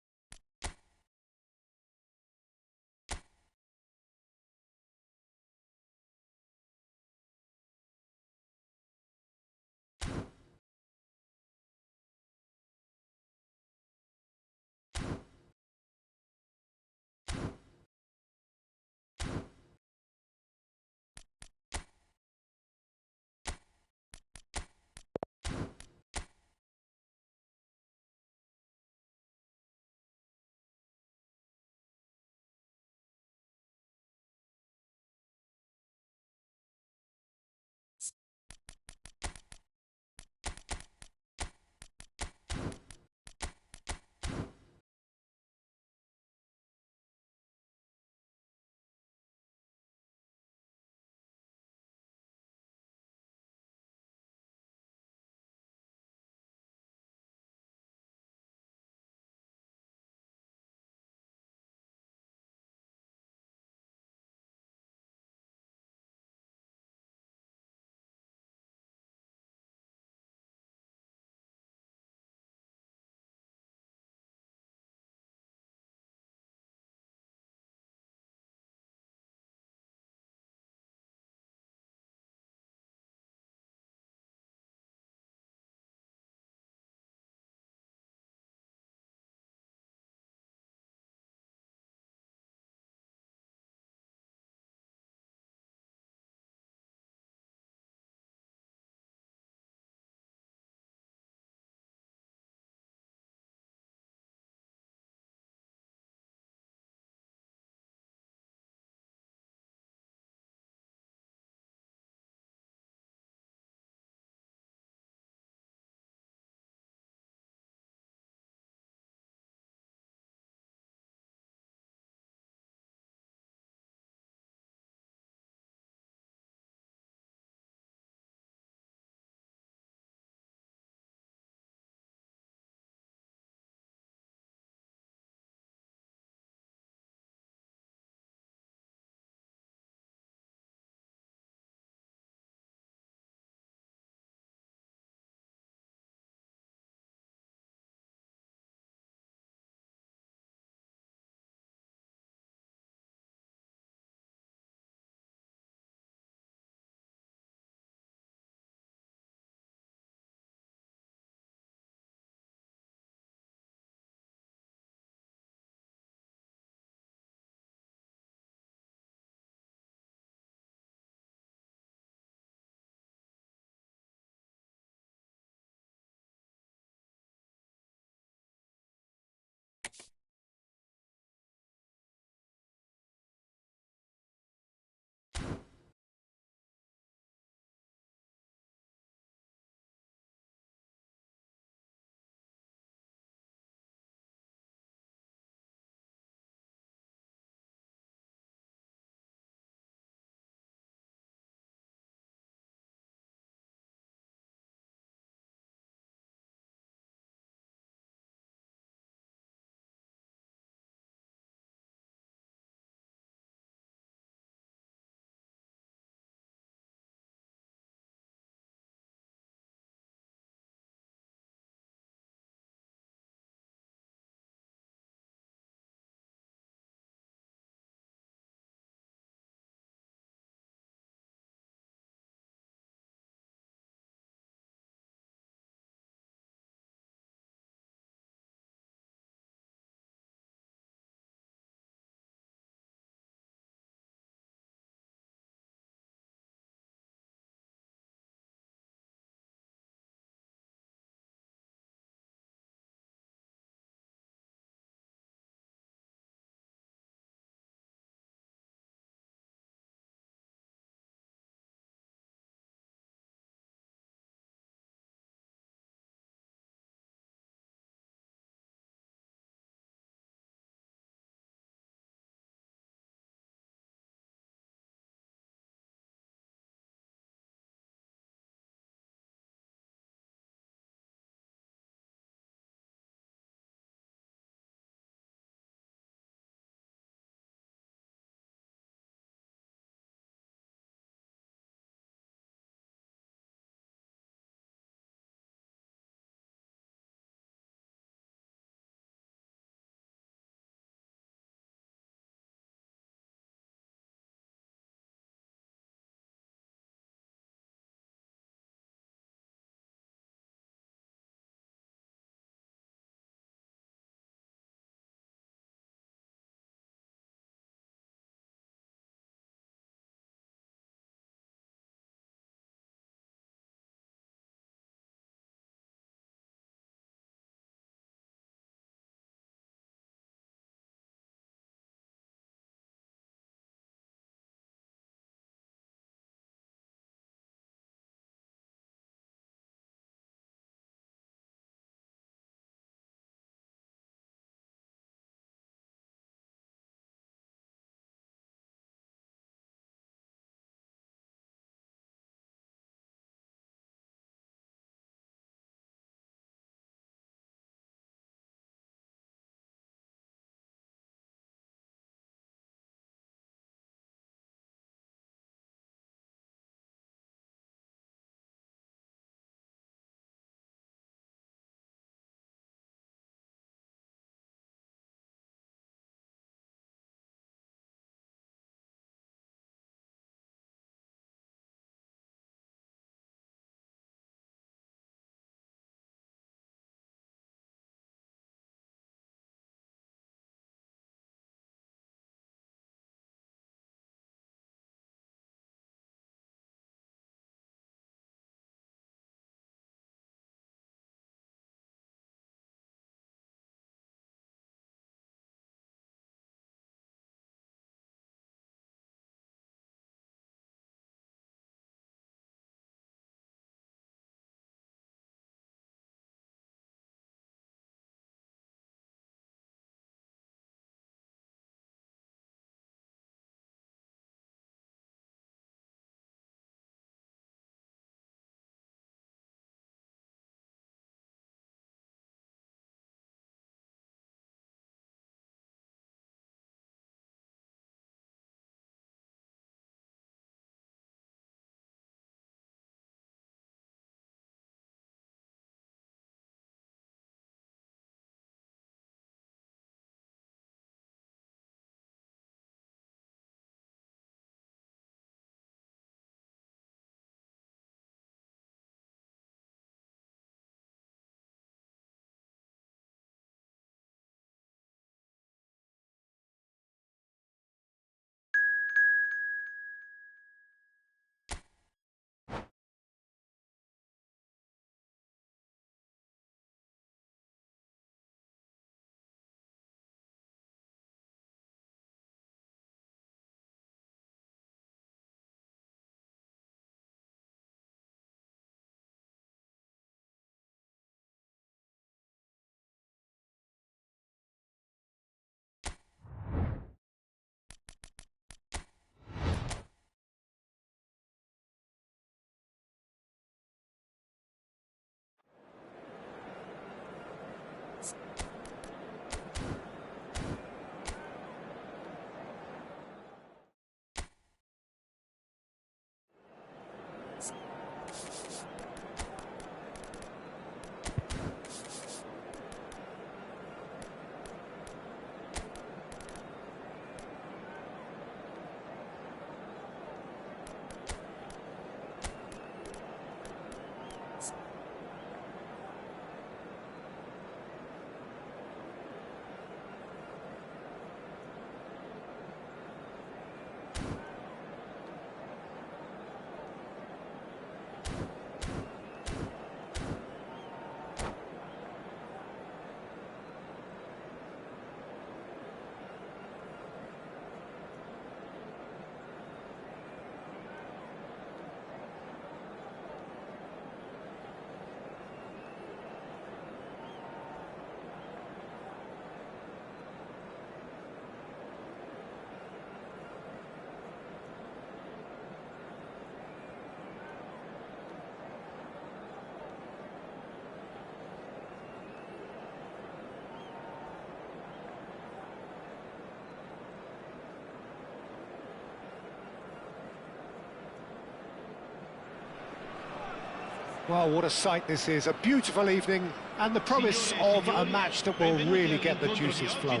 Well, what a sight this is. A beautiful evening and the promise of a match that will really get the juices flowing.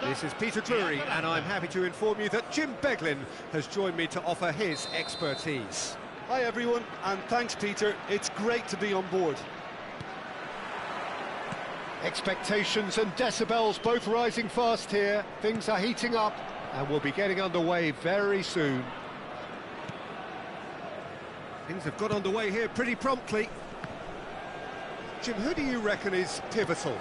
This is Peter Drury, and I'm happy to inform you that Jim Beglin has joined me to offer his expertise. Hi everyone, and thanks Peter, it's great to be on board. Expectations and decibels both rising fast here. Things are heating up and we'll be getting underway very soon. Things have got underway here pretty promptly. Jim, who do you reckon is pivotal?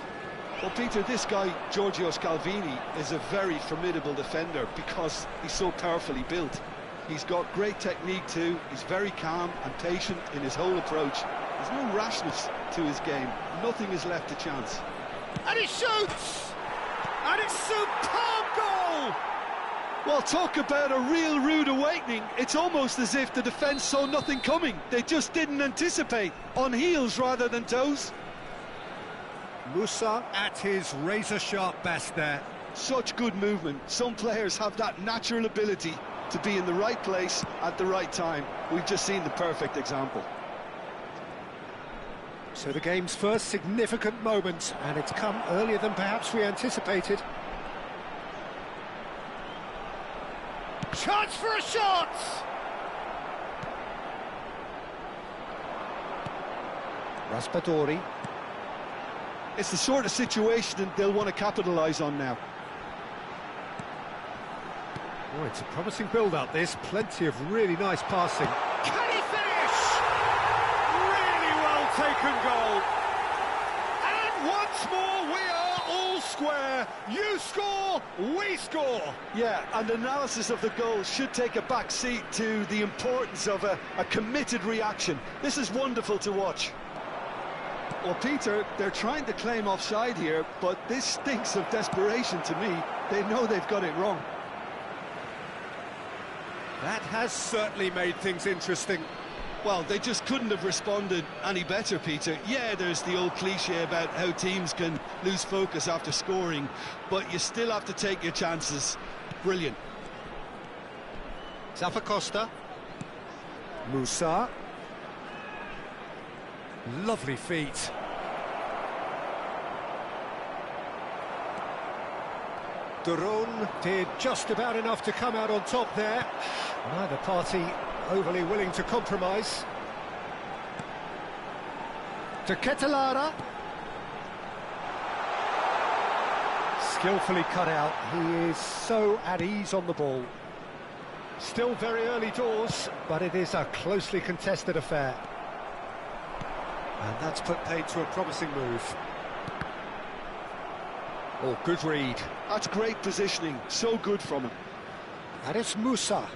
Well, Peter, this guy, Giorgio Scalvini, is a very formidable defender because he's so powerfully built. He's got great technique too, he's very calm and patient in his whole approach. There's no rashness to his game, nothing is left to chance. And he shoots! And it's superb goal! Well, talk about a real rude awakening. It's almost as if the defence saw nothing coming. They just didn't anticipate, on heels rather than toes. Musa at his razor-sharp best there. Such good movement. Some players have that natural ability to be in the right place at the right time. We've just seen the perfect example. So the game's first significant moment, and it's come earlier than perhaps we anticipated. Chance for a shot! Raspadori. It's the sort of situation that they'll want to capitalise on now. Oh, it's a promising build-up, this. Plenty of really nice passing. Can he finish? Really well taken goal. And once more we are all square. You score, we score. Yeah, and analysis of the goal should take a back seat to the importance of a committed reaction. This is wonderful to watch. Well, Peter, they're trying to claim offside here, but this stinks of desperation to me. They know they've got it wrong. That has certainly made things interesting. Well, they just couldn't have responded any better, Peter. Yeah, there's the old cliche about how teams can lose focus after scoring, but you still have to take your chances. Brilliant. Zappacosta. Musa. Lovely feet. Duron did just about enough to come out on top there. Neither party overly willing to compromise. To Ketelara. Skillfully cut out. He is so at ease on the ball. Still very early doors, but it is a closely contested affair. And that's put paid to a promising move. Oh, good read. That's great positioning. So good from him. And it's Musa.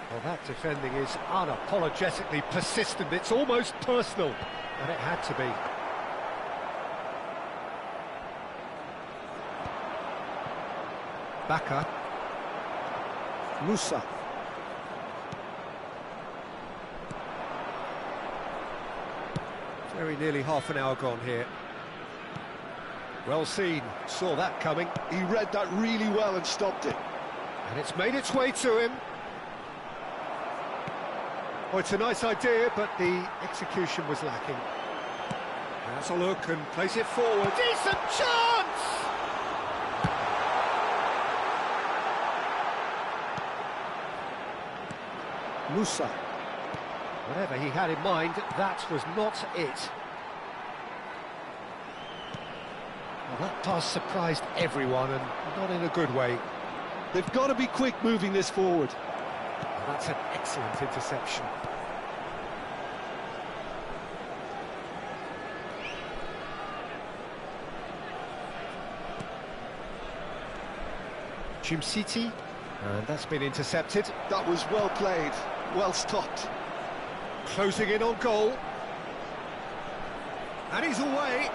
Well, that defending is unapologetically persistent. It's almost personal, and it had to be. Baka. Musa. Very nearly half an hour gone here. Well seen, saw that coming. He read that really well and stopped it. And it's made its way to him. Oh, it's a nice idea, but the execution was lacking. Has a look and plays it forward. Decent chance! Musa. Whatever he had in mind, that was not it. Well, that pass surprised everyone, and not in a good way. They've got to be quick moving this forward. Well, that's an excellent interception. City, and that's been intercepted. That was well played, well stopped. Closing in on goal. And he's away.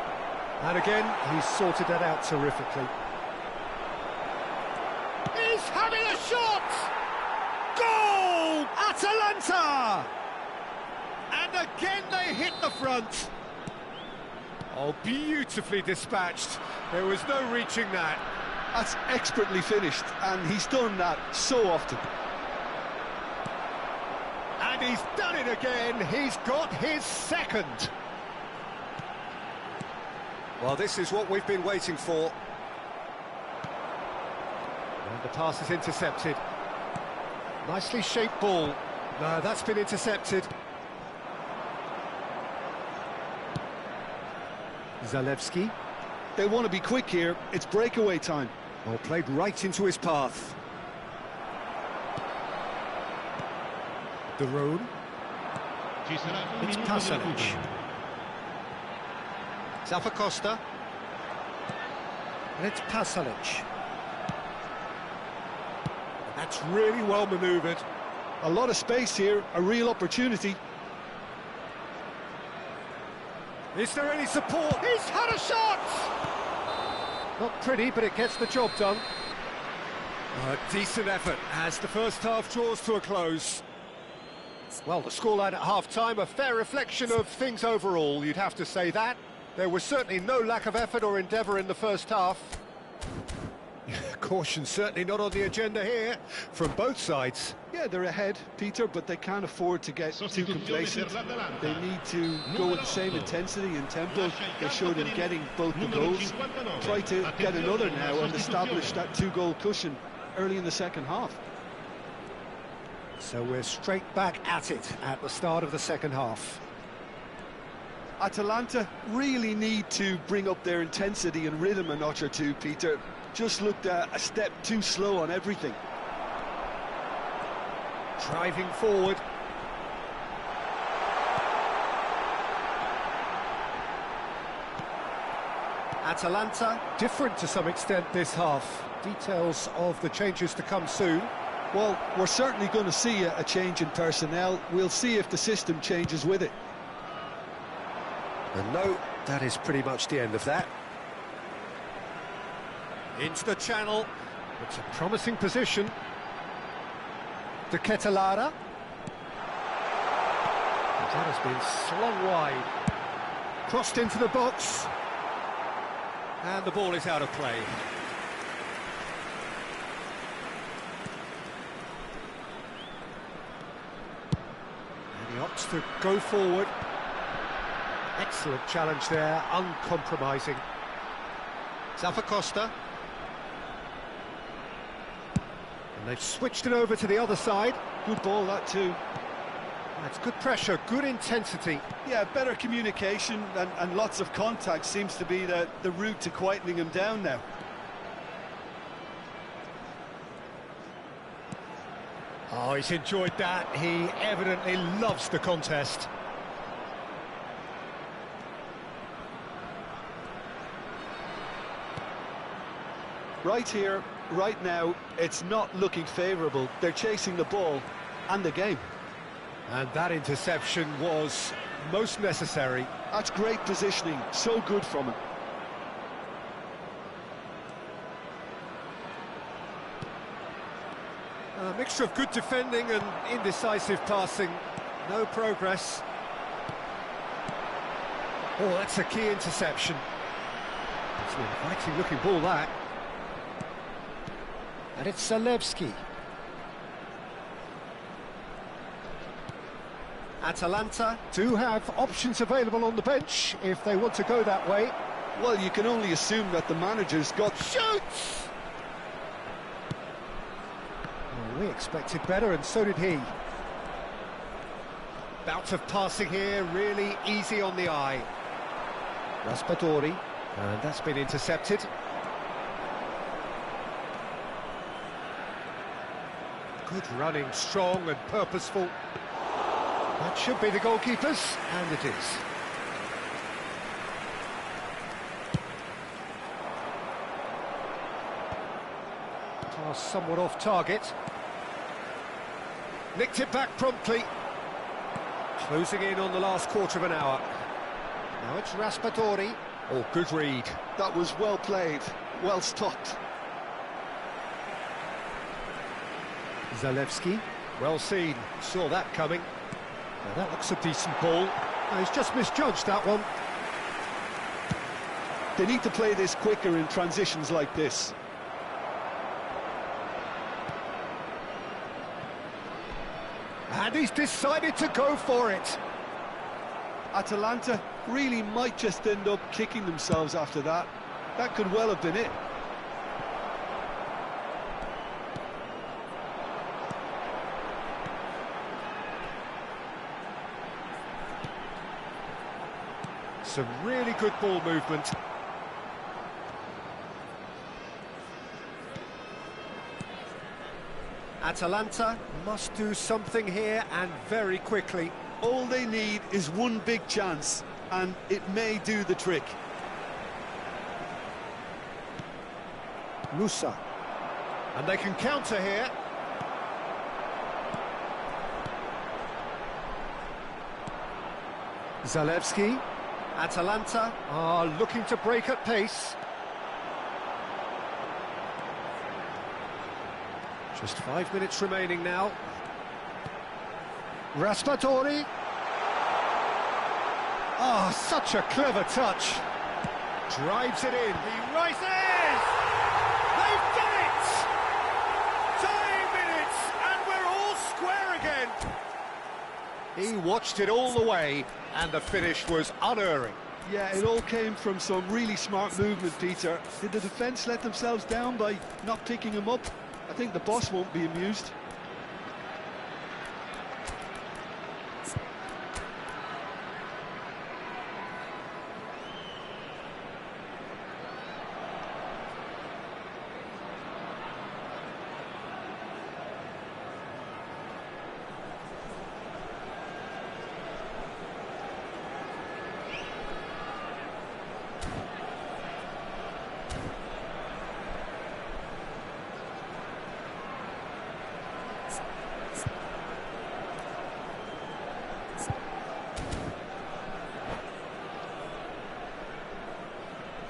And again, he's sorted that out terrifically. He's having a shot! Goal! Atalanta! the front. Oh, beautifully dispatched. There was no reaching that. That's expertly finished, and he's done that so often. And he's done it again. He's got his second. Well, this is what we've been waiting for. And the pass is intercepted. Nicely shaped ball. No, that's been intercepted. Zalewski. They want to be quick here. It's breakaway time. Oh, played right into his path. De Roon. It's Pasalic. Zappacosta. And it's Pasalic. That's really well manoeuvred. A lot of space here, a real opportunity. Is there any support? He's had a shot! Not pretty, but it gets the job done. A decent effort as the first half draws to a close. Well, the scoreline at half-time, a fair reflection of things overall, you'd have to say that. There was certainly no lack of effort or endeavour in the first half. Caution certainly not on the agenda here, from both sides. Yeah, they're ahead, Peter, but they can't afford to get too complacent. They need to go with the same intensity and tempo they showed in getting both the goals. Try to get another now and establish that two-goal cushion early in the second half. So we're straight back at it at the start of the second half. Atalanta really need to bring up their intensity and rhythm a notch or two, Peter. Just looked a step too slow on everything. Driving forward. Atalanta, different to some extent this half. Details of the changes to come soon. Well, we're certainly going to see a change in personnel. We'll see if the system changes with it. And no, that is pretty much the end of that. Into the channel. It's a promising position. De Ketelaere. That has been slung wide. Crossed into the box. And the ball is out of play. And he opts to go forward. Excellent challenge there, uncompromising. Zappacosta. And they've switched it over to the other side. Good ball, that too. That's good pressure, good intensity. Yeah, better communication and lots of contact seems to be the route to quietening him down now. Oh, he's enjoyed that. He evidently loves the contest. Right here, right now, it's not looking favourable. They're chasing the ball and the game. And that interception was most necessary. That's great positioning, so good from him. A mixture of good defending and indecisive passing. No progress. Oh, that's a key interception. It's an inviting looking ball, that. And it's Zalewski. Atalanta do have options available on the bench if they want to go that way. Well, you can only assume that the manager's got... Shoots! Well, we expected better, and so did he. Bout of passing here, really easy on the eye. Raspadori, and that's been intercepted. Good running, strong and purposeful. That should be the goalkeeper's, and it is. Pass somewhat off target. Nicked it back promptly. Closing in on the last quarter of an hour. Now it's Raspadori. Oh, good read. That was well played, well stopped. Zalewski, well seen, saw that coming. Now that looks a decent ball. He's just misjudged that one. They need to play this quicker in transitions like this. And he's decided to go for it. Atalanta really might just end up kicking themselves after that. That could well have been it. Some really good ball movement. Atalanta must do something here, and very quickly. All they need is one big chance, and it may do the trick. Musa. And they can counter here. Zalewski. Atalanta are looking to break at pace. Just 5 minutes remaining now. Raspadori. Oh, such a clever touch. Drives it in. He rises! They've done it! Dying minutes, and we're all square again. He watched it all the way, and the finish was unerring. Yeah, it all came from some really smart movement, Peter. Did the defence let themselves down by not picking him up? I think the boss won't be amused.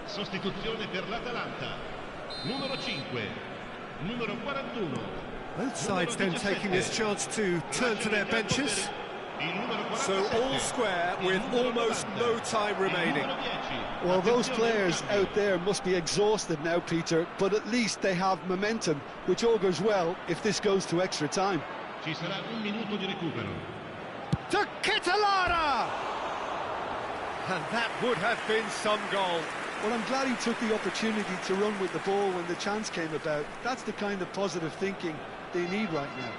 Sostituzione per l'Atalanta. Numero 5, numero 41. Both sides then taking this chance to turn to their benches. So all square with almost no time remaining. Well, those players out there must be exhausted now, Peter, but at least they have momentum, which augurs well if this goes to extra time. Ci sarà un minuto di recupero. To Kitalara! And that would have been some goal. Well, I'm glad he took the opportunity to run with the ball when the chance came about. That's the kind of positive thinking they need right now.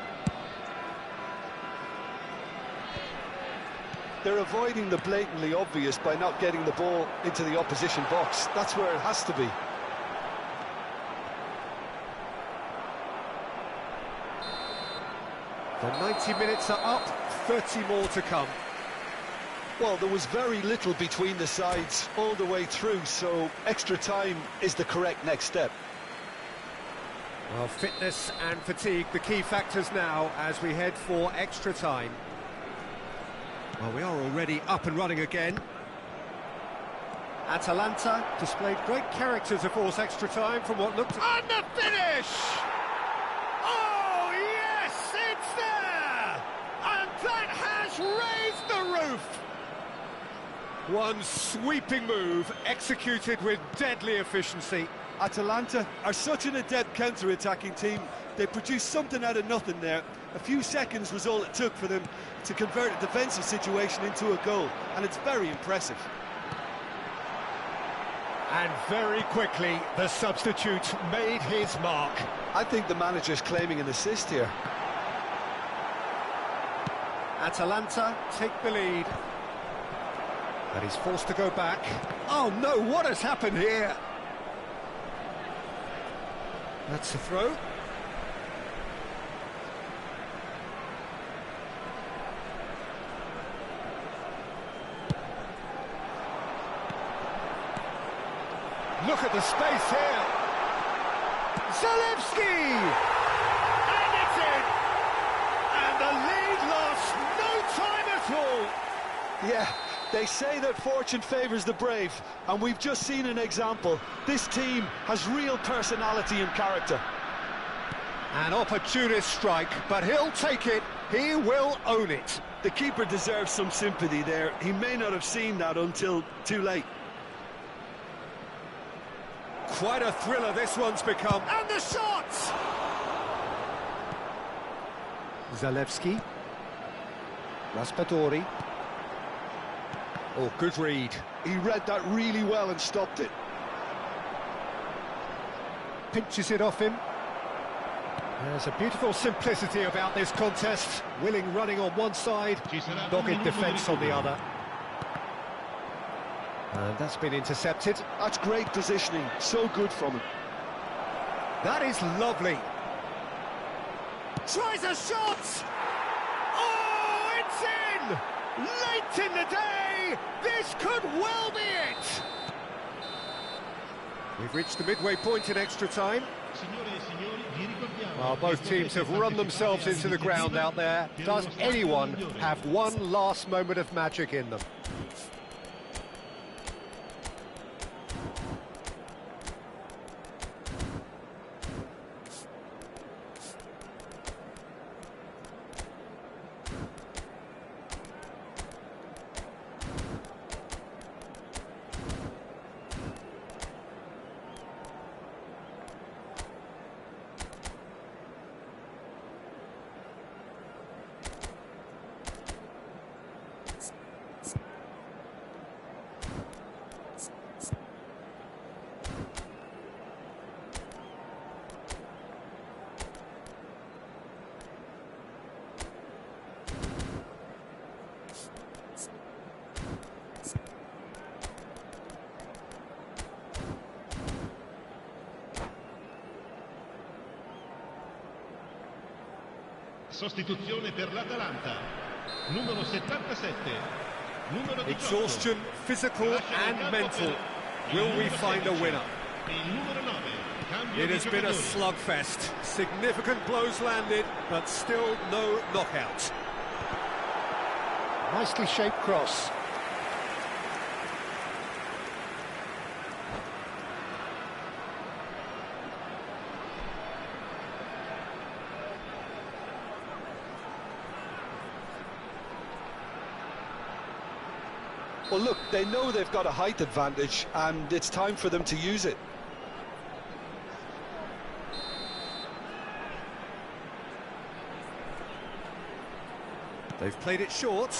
They're avoiding the blatantly obvious by not getting the ball into the opposition box. That's where it has to be. The 90 minutes are up, 30 more to come. Well, there was very little between the sides all the way through, so extra time is the correct next step. Well, fitness and fatigue, the key factors now as we head for extra time. Well, we are already up and running again. Atalanta displayed great character to force extra time from what looked... And the finish! Oh, yes, it's there! And that has raised the roof! One sweeping move, executed with deadly efficiency. Atalanta are such an adept counter-attacking team. They produced something out of nothing there. A few seconds was all it took for them to convert a defensive situation into a goal, and it's very impressive. And very quickly, the substitute made his mark. I think the manager's claiming an assist here. Atalanta take the lead. And he's forced to go back. Oh no, what has happened here? That's a throw. Look at the space here. Zalewski! And it's in! And the lead lost no time at all! Yeah, they say that fortune favours the brave, and we've just seen an example. This team has real personality and character. An opportunist strike, but he'll take it. He will own it. The keeper deserves some sympathy there. He may not have seen that until too late. Quite a thriller this one's become. And the shot! Zalewski. Raspadori. Oh, good read. He read that really well and stopped it. Pinches it off him. There's a beautiful simplicity about this contest. Willing running on one side, dogged defence on the other. And that's been intercepted. That's great positioning, so good from him. That is lovely. Tries a shot! Oh, it's in! Late in the day, this could well be it! We've reached the midway point in extra time. Well, both teams have run themselves into the ground out there. Does anyone have one last moment of magic in them? Sostituzione per l'Atalanta. Numero 77. Numero 18. Exhaustion, physical and mental. Will we find a winner? Il numero 9. Cambio It di has been a giocatori. slugfest. Significant blows landed, but still no knockout. Nicely shaped cross. Well, look, they know they've got a height advantage, and it's time for them to use it. They've played it short.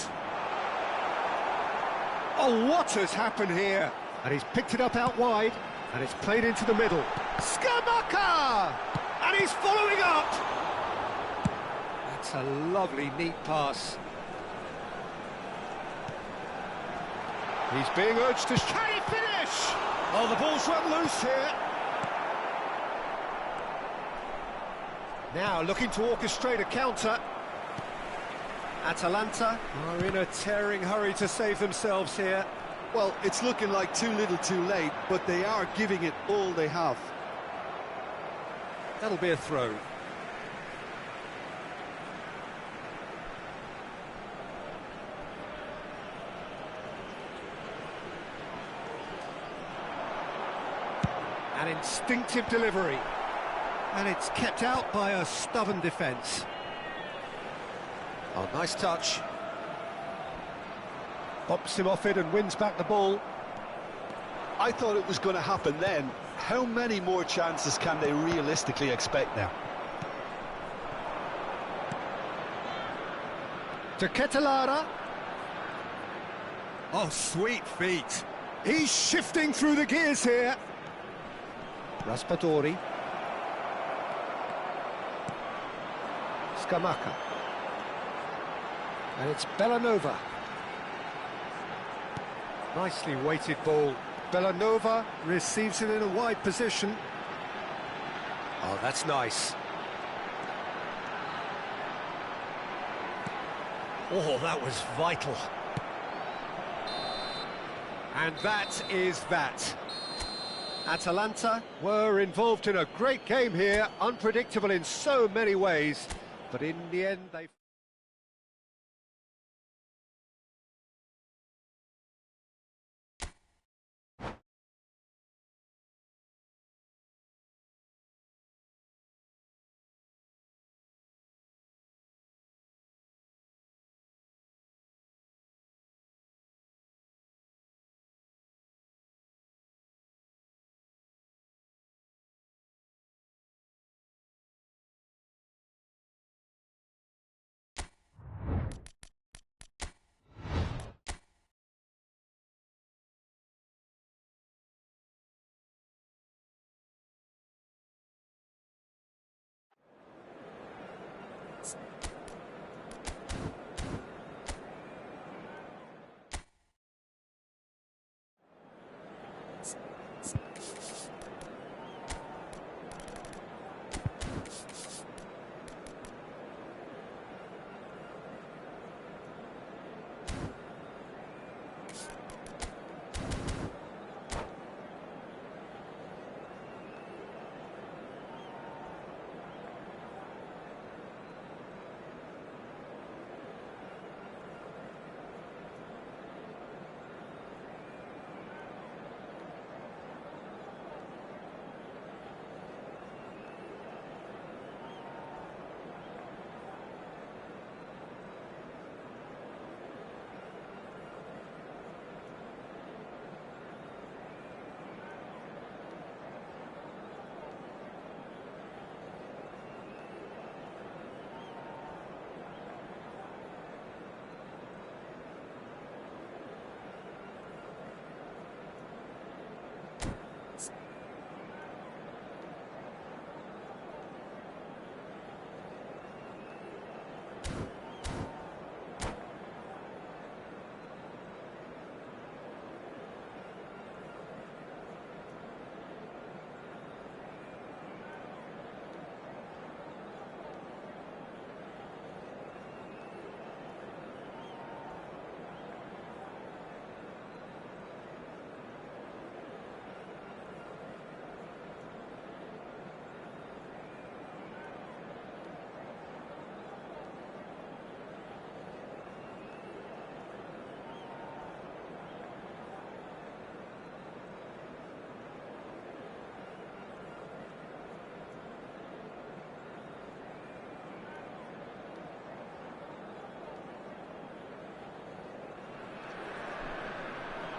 Oh, what has happened here? And he's picked it up out wide, and it's played into the middle. Skamaka! And he's following up! That's a lovely, neat pass. He's being urged to... Can he finish? Oh, the ball's run loose here. Now looking to orchestrate a counter. Atalanta are in a tearing hurry to save themselves here. Well, it's looking like too little too late, but they are giving it all they have. That'll be a throw. An instinctive delivery. And it's kept out by a stubborn defence. Oh, nice touch. Bops him off it and wins back the ball. I thought it was going to happen then. How many more chances can they realistically expect now? To Ketelara. Oh, sweet feet. He's shifting through the gears here. Raspadori. Skamaka. And it's Bellanova. Nicely weighted ball. Bellanova receives it in a wide position. Oh, that's nice. Oh, that was vital. And that is that. Atalanta were involved in a great game here, unpredictable in so many ways, but in the end they...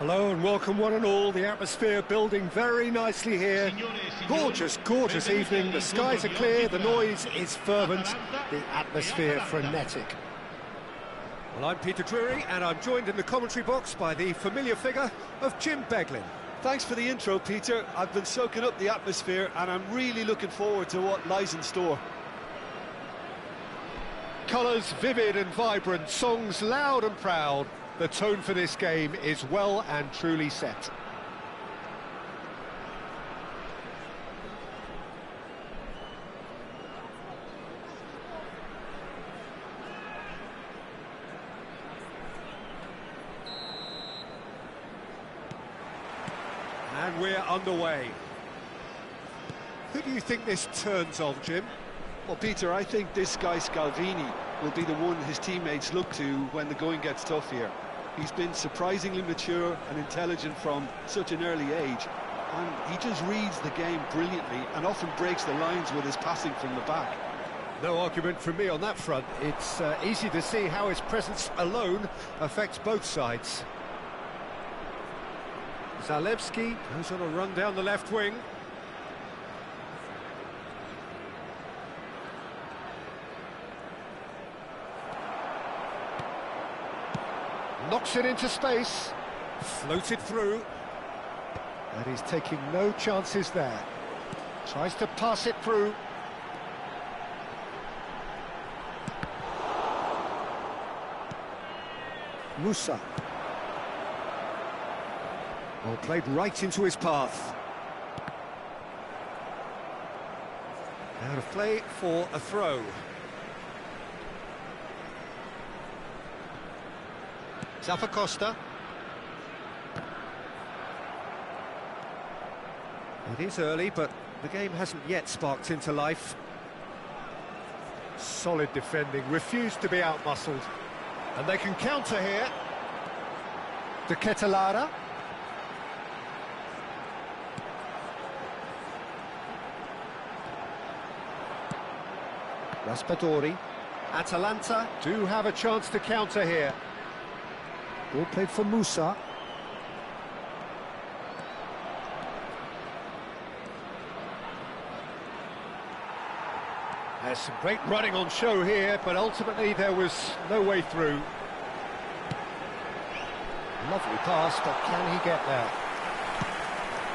Hello and welcome one and all. The atmosphere building very nicely here. Gorgeous, gorgeous evening. The skies are clear, the noise is fervent, the atmosphere frenetic. Well, I'm Peter Drury and I'm joined in the commentary box by the familiar figure of Jim Beglin. Thanks for the intro, Peter. I've been soaking up the atmosphere and I'm really looking forward to what lies in store. Colours vivid and vibrant, songs loud and proud. The tone for this game is well and truly set. And we're underway. Who do you think this turns on, Jim? Well, Peter, I think this guy Scalvini will be the one his teammates look to when the going gets tough here. He's been surprisingly mature and intelligent from such an early age, and he just reads the game brilliantly and often breaks the lines with his passing from the back. No argument from me on that front. It's easy to see how his presence alone affects both sides. Zalewski goes on a run down the left wing. Knocks it into space, floated through, and he's taking no chances there. Tries to pass it through. Musa. Well, played right into his path. Out of play for a throw. Zappacosta. It is early, but the game hasn't yet sparked into life. Solid defending, refused to be outmuscled. And they can counter here. De Ketelaere. Raspadori. Atalanta do have a chance to counter here. Ball played for Musa. There's some great running on show here, but ultimately there was no way through. Lovely pass, but can he get there?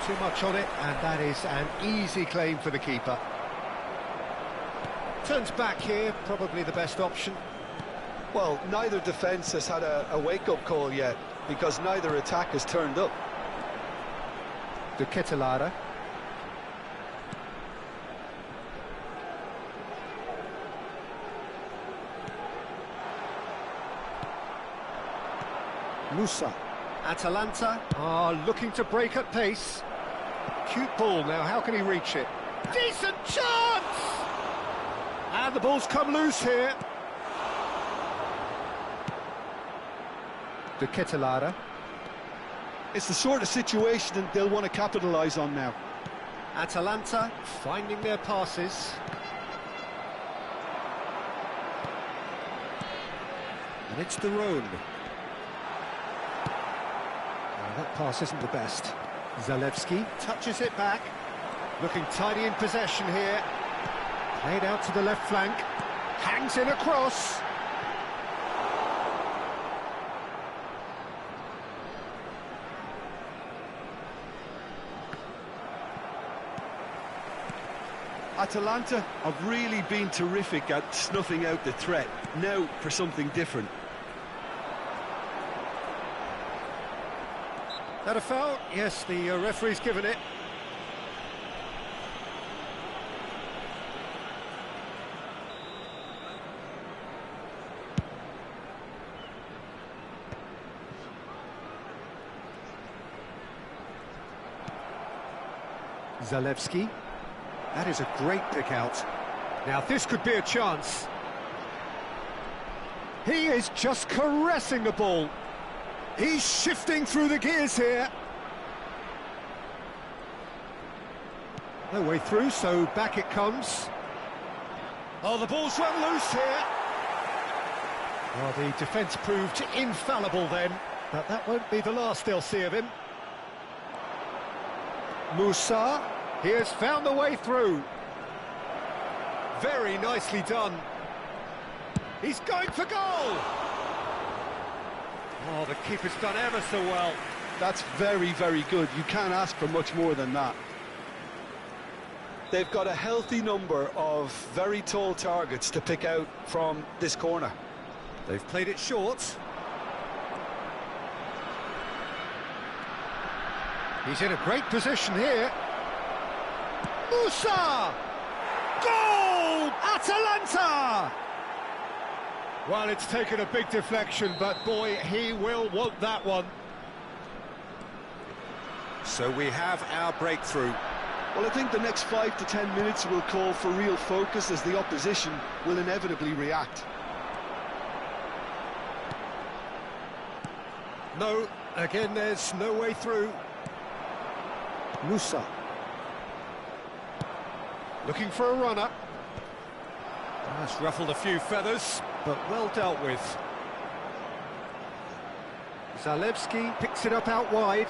Too much on it, and that is an easy claim for the keeper. Turns back here, probably the best option. Well, neither defence has had a wake-up call yet, because neither attack has turned up. De Ketelaere. Musa. Atalanta are looking to break at pace. Cute ball now, how can he reach it? Decent chance! And the ball's come loose here. De Ketelaere. It's the sort of situation that they'll want to capitalise on now. Atalanta finding their passes. And it's the Rhone. That pass isn't the best. Zalewski touches it back. Looking tidy in possession here. Played out to the left flank. Hangs in a cross. Atalanta have really been terrific at snuffing out the threat. Now for something different. That a foul? Yes, the referee's given it. Zalewski. That is a great pick out. Now this could be a chance. He is just caressing the ball. He's shifting through the gears here. No way through, so back it comes. Oh, the ball's run loose here. Well, the defence proved infallible then. But that won't be the last they'll see of him. Musa, he has found the way through. Very nicely done. He's going for goal! Oh, the keeper's done ever so well. That's very, very good. You can't ask for much more than that. They've got a healthy number of very tall targets to pick out from this corner. They've played it short. He's in a great position here. Musa! Goal! Atalanta! Well, it's taken a big deflection, but boy, he will want that one. So we have our breakthrough. Well, I think the next 5 to 10 minutes will call for real focus as the opposition will inevitably react. No, again, there's no way through. Musa. Looking for a runner. That's ruffled a few feathers, but well dealt with. Zalewski picks it up out wide.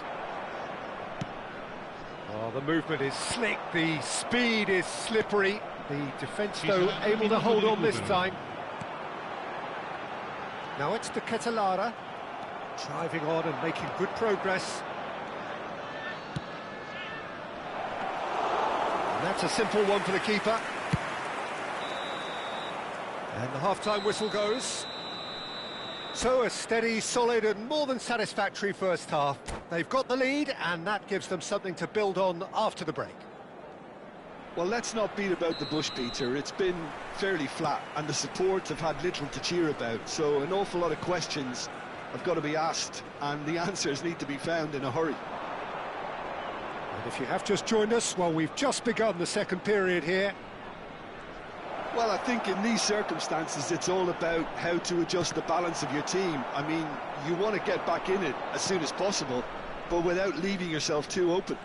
Oh, the movement is slick, the speed is slippery. The defence, though, able to hold on this time. Now it's to Ketelara, driving on and making good progress. And that's a simple one for the keeper. And the half-time whistle goes. So a steady, solid and more than satisfactory first half. They've got the lead and that gives them something to build on after the break. Well, let's not beat about the bush, Peter. It's been fairly flat and the supports have had little to cheer about. So an awful lot of questions have got to be asked and the answers need to be found in a hurry. And if you have just joined us, well, we've just begun the second period here. Well, I think in these circumstances, it's all about how to adjust the balance of your team. I mean, you want to get back in it as soon as possible, but without leaving yourself too open.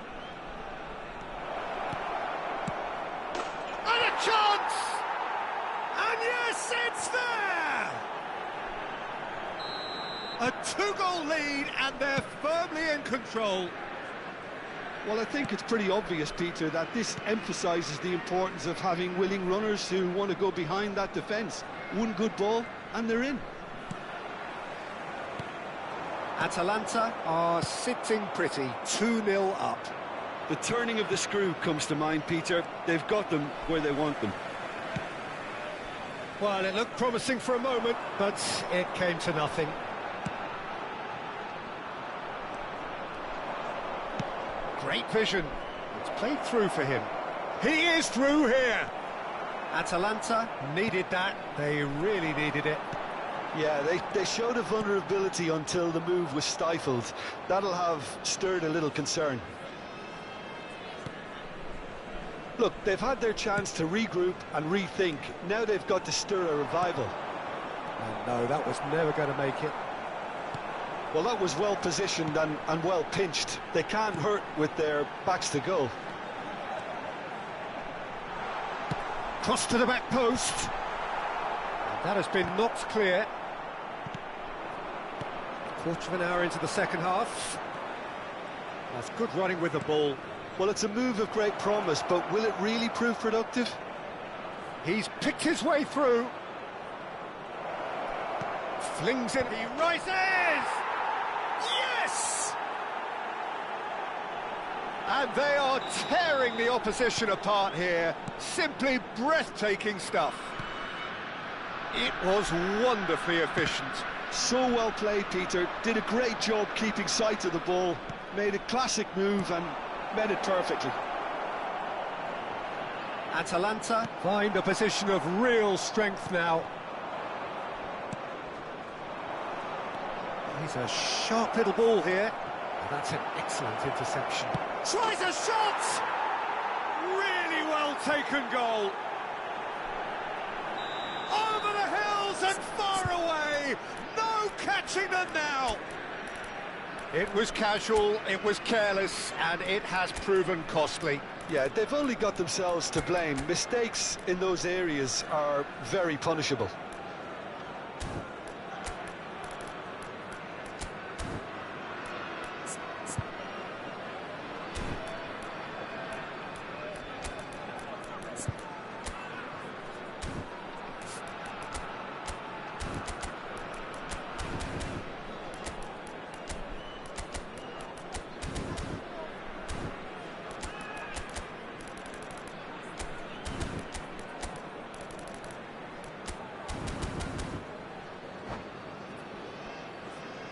And a chance! And yes, it's there! A two-goal lead, and they're firmly in control. Well, I think it's pretty obvious, Peter, that this emphasises the importance of having willing runners who want to go behind that defence. One good ball, and they're in. Atalanta are sitting pretty, 2-0 up. The turning of the screw comes to mind, Peter. They've got them where they want them. Well, it looked promising for a moment, but it came to nothing. Great vision. It's played through for him. He is through here. Atalanta needed that. They really needed it. Yeah, they showed a vulnerability until the move was stifled. That'll have stirred a little concern. Look, they've had their chance to regroup and rethink. Now they've got to stir a revival. And no, that was never going to make it. Well, that was well positioned and well pinched. They can't hurt with their backs to goal. Cross to the back post. And that has been knocked clear. Quarter of an hour into the second half. That's good running with the ball. Well, it's a move of great promise, but will it really prove productive? He's picked his way through. Flings it. He rises! Yes! And they are tearing the opposition apart here. Simply breathtaking stuff. It was wonderfully efficient. So well played, Peter. Did a great job keeping sight of the ball. Made a classic move and made it perfectly. Atalanta find a position of real strength now. He's a sharp little ball here. And that's an excellent interception. Tries a shot! Really well taken goal. Over the hills and far away. No catching them now. It was casual, it was careless, and it has proven costly. Yeah, they've only got themselves to blame. Mistakes in those areas are very punishable.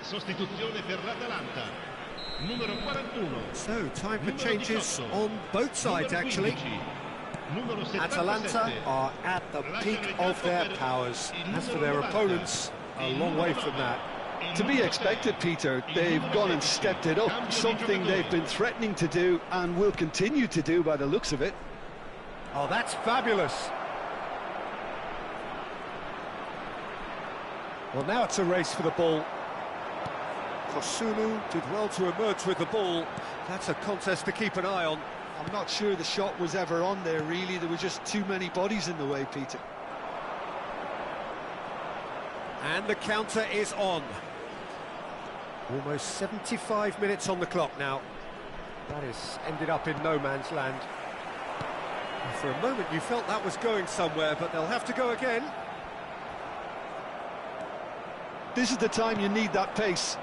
Sostituzione per l'Atalanta. Numero 41. So, time for Numero changes 18. on both sides, Numero actually. 15. Numero Atalanta 77. are at the peak of their powers. As for their opponents, a long way from that. To be expected, Peter. They've gone and stepped it up, something they've been threatening to do and will continue to do by the looks of it. Oh, that's fabulous. Well, now it's a race for the ball. Kosunu did well to emerge with the ball. That's a contest to keep an eye on. I'm not sure the shot was ever on there, really. There were just too many bodies in the way, Peter. And the counter is on. Almost 75 minutes on the clock now. That has ended up in no man's land. And for a moment you felt that was going somewhere, but they'll have to go again. This is the time you need that pace.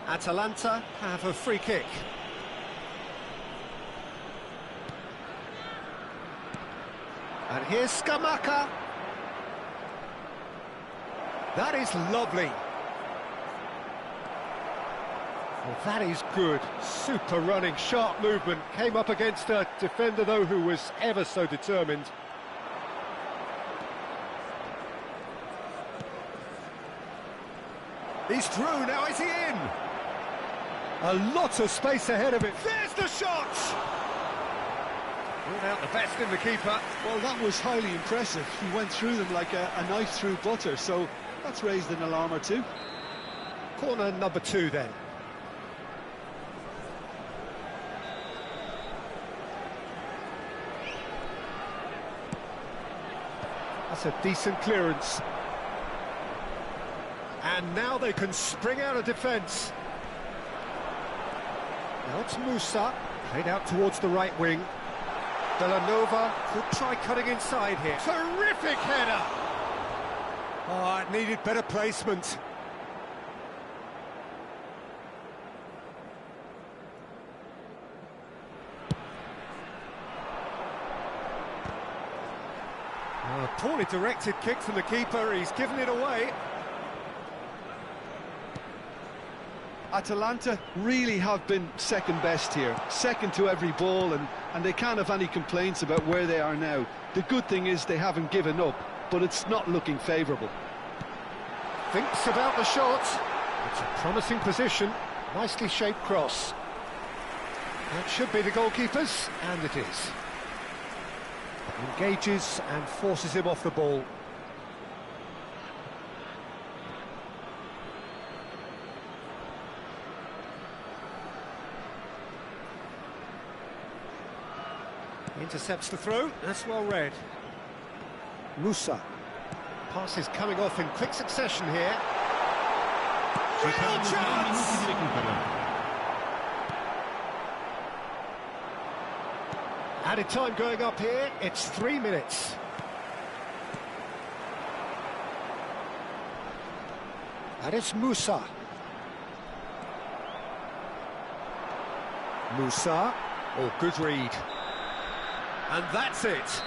Atalanta have a free kick. And here's Scamacca. That is lovely. Well, that is good. Super running, sharp movement. Came up against a defender, though, who was ever so determined. He's through, now is he in? A lot of space ahead of it. There's the shot! Brought out the best in the keeper. Well, that was highly impressive. He went through them like a knife through butter, so that's raised an alarm or two. Corner number 2 then. That's a decent clearance. And now they can spring out of defence. Now it's Musa, played out towards the right wing. Villanova could try cutting inside here. Terrific header! Oh, it needed better placement. Oh, a poorly directed kick from the keeper, he's given it away. Atalanta really have been second best here, second to every ball, and they can't have any complaints about where they are now. The good thing is they haven't given up, but it's not looking favourable. Thinks about the shot. It's a promising position, nicely shaped cross. That should be the goalkeeper's, and it is. Engages and forces him off the ball. Intercepts the throw, that's well read. Musa. Pass is coming off in quick succession here. Real chance! Added time going up here, it's 3 minutes. And it's Musa. Musa. Oh, good read. And that's it.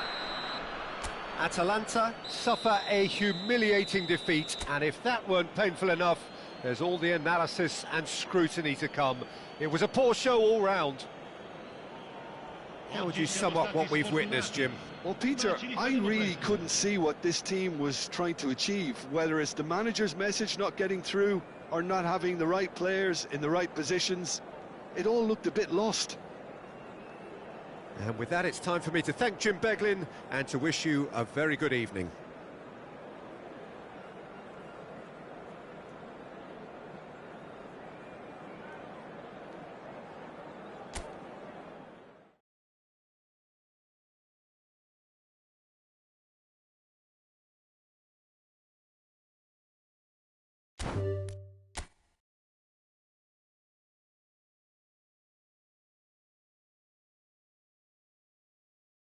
Atalanta suffer a humiliating defeat, and if that weren't painful enough, there's all the analysis and scrutiny to come. It was a poor show all round. How would you sum up what we've witnessed, Jim? Well, Peter, I really couldn't see what this team was trying to achieve, whether it's the manager's message not getting through or not having the right players in the right positions. It all looked a bit lost. And with that, it's time for me to thank Jim Beglin and to wish you a very good evening.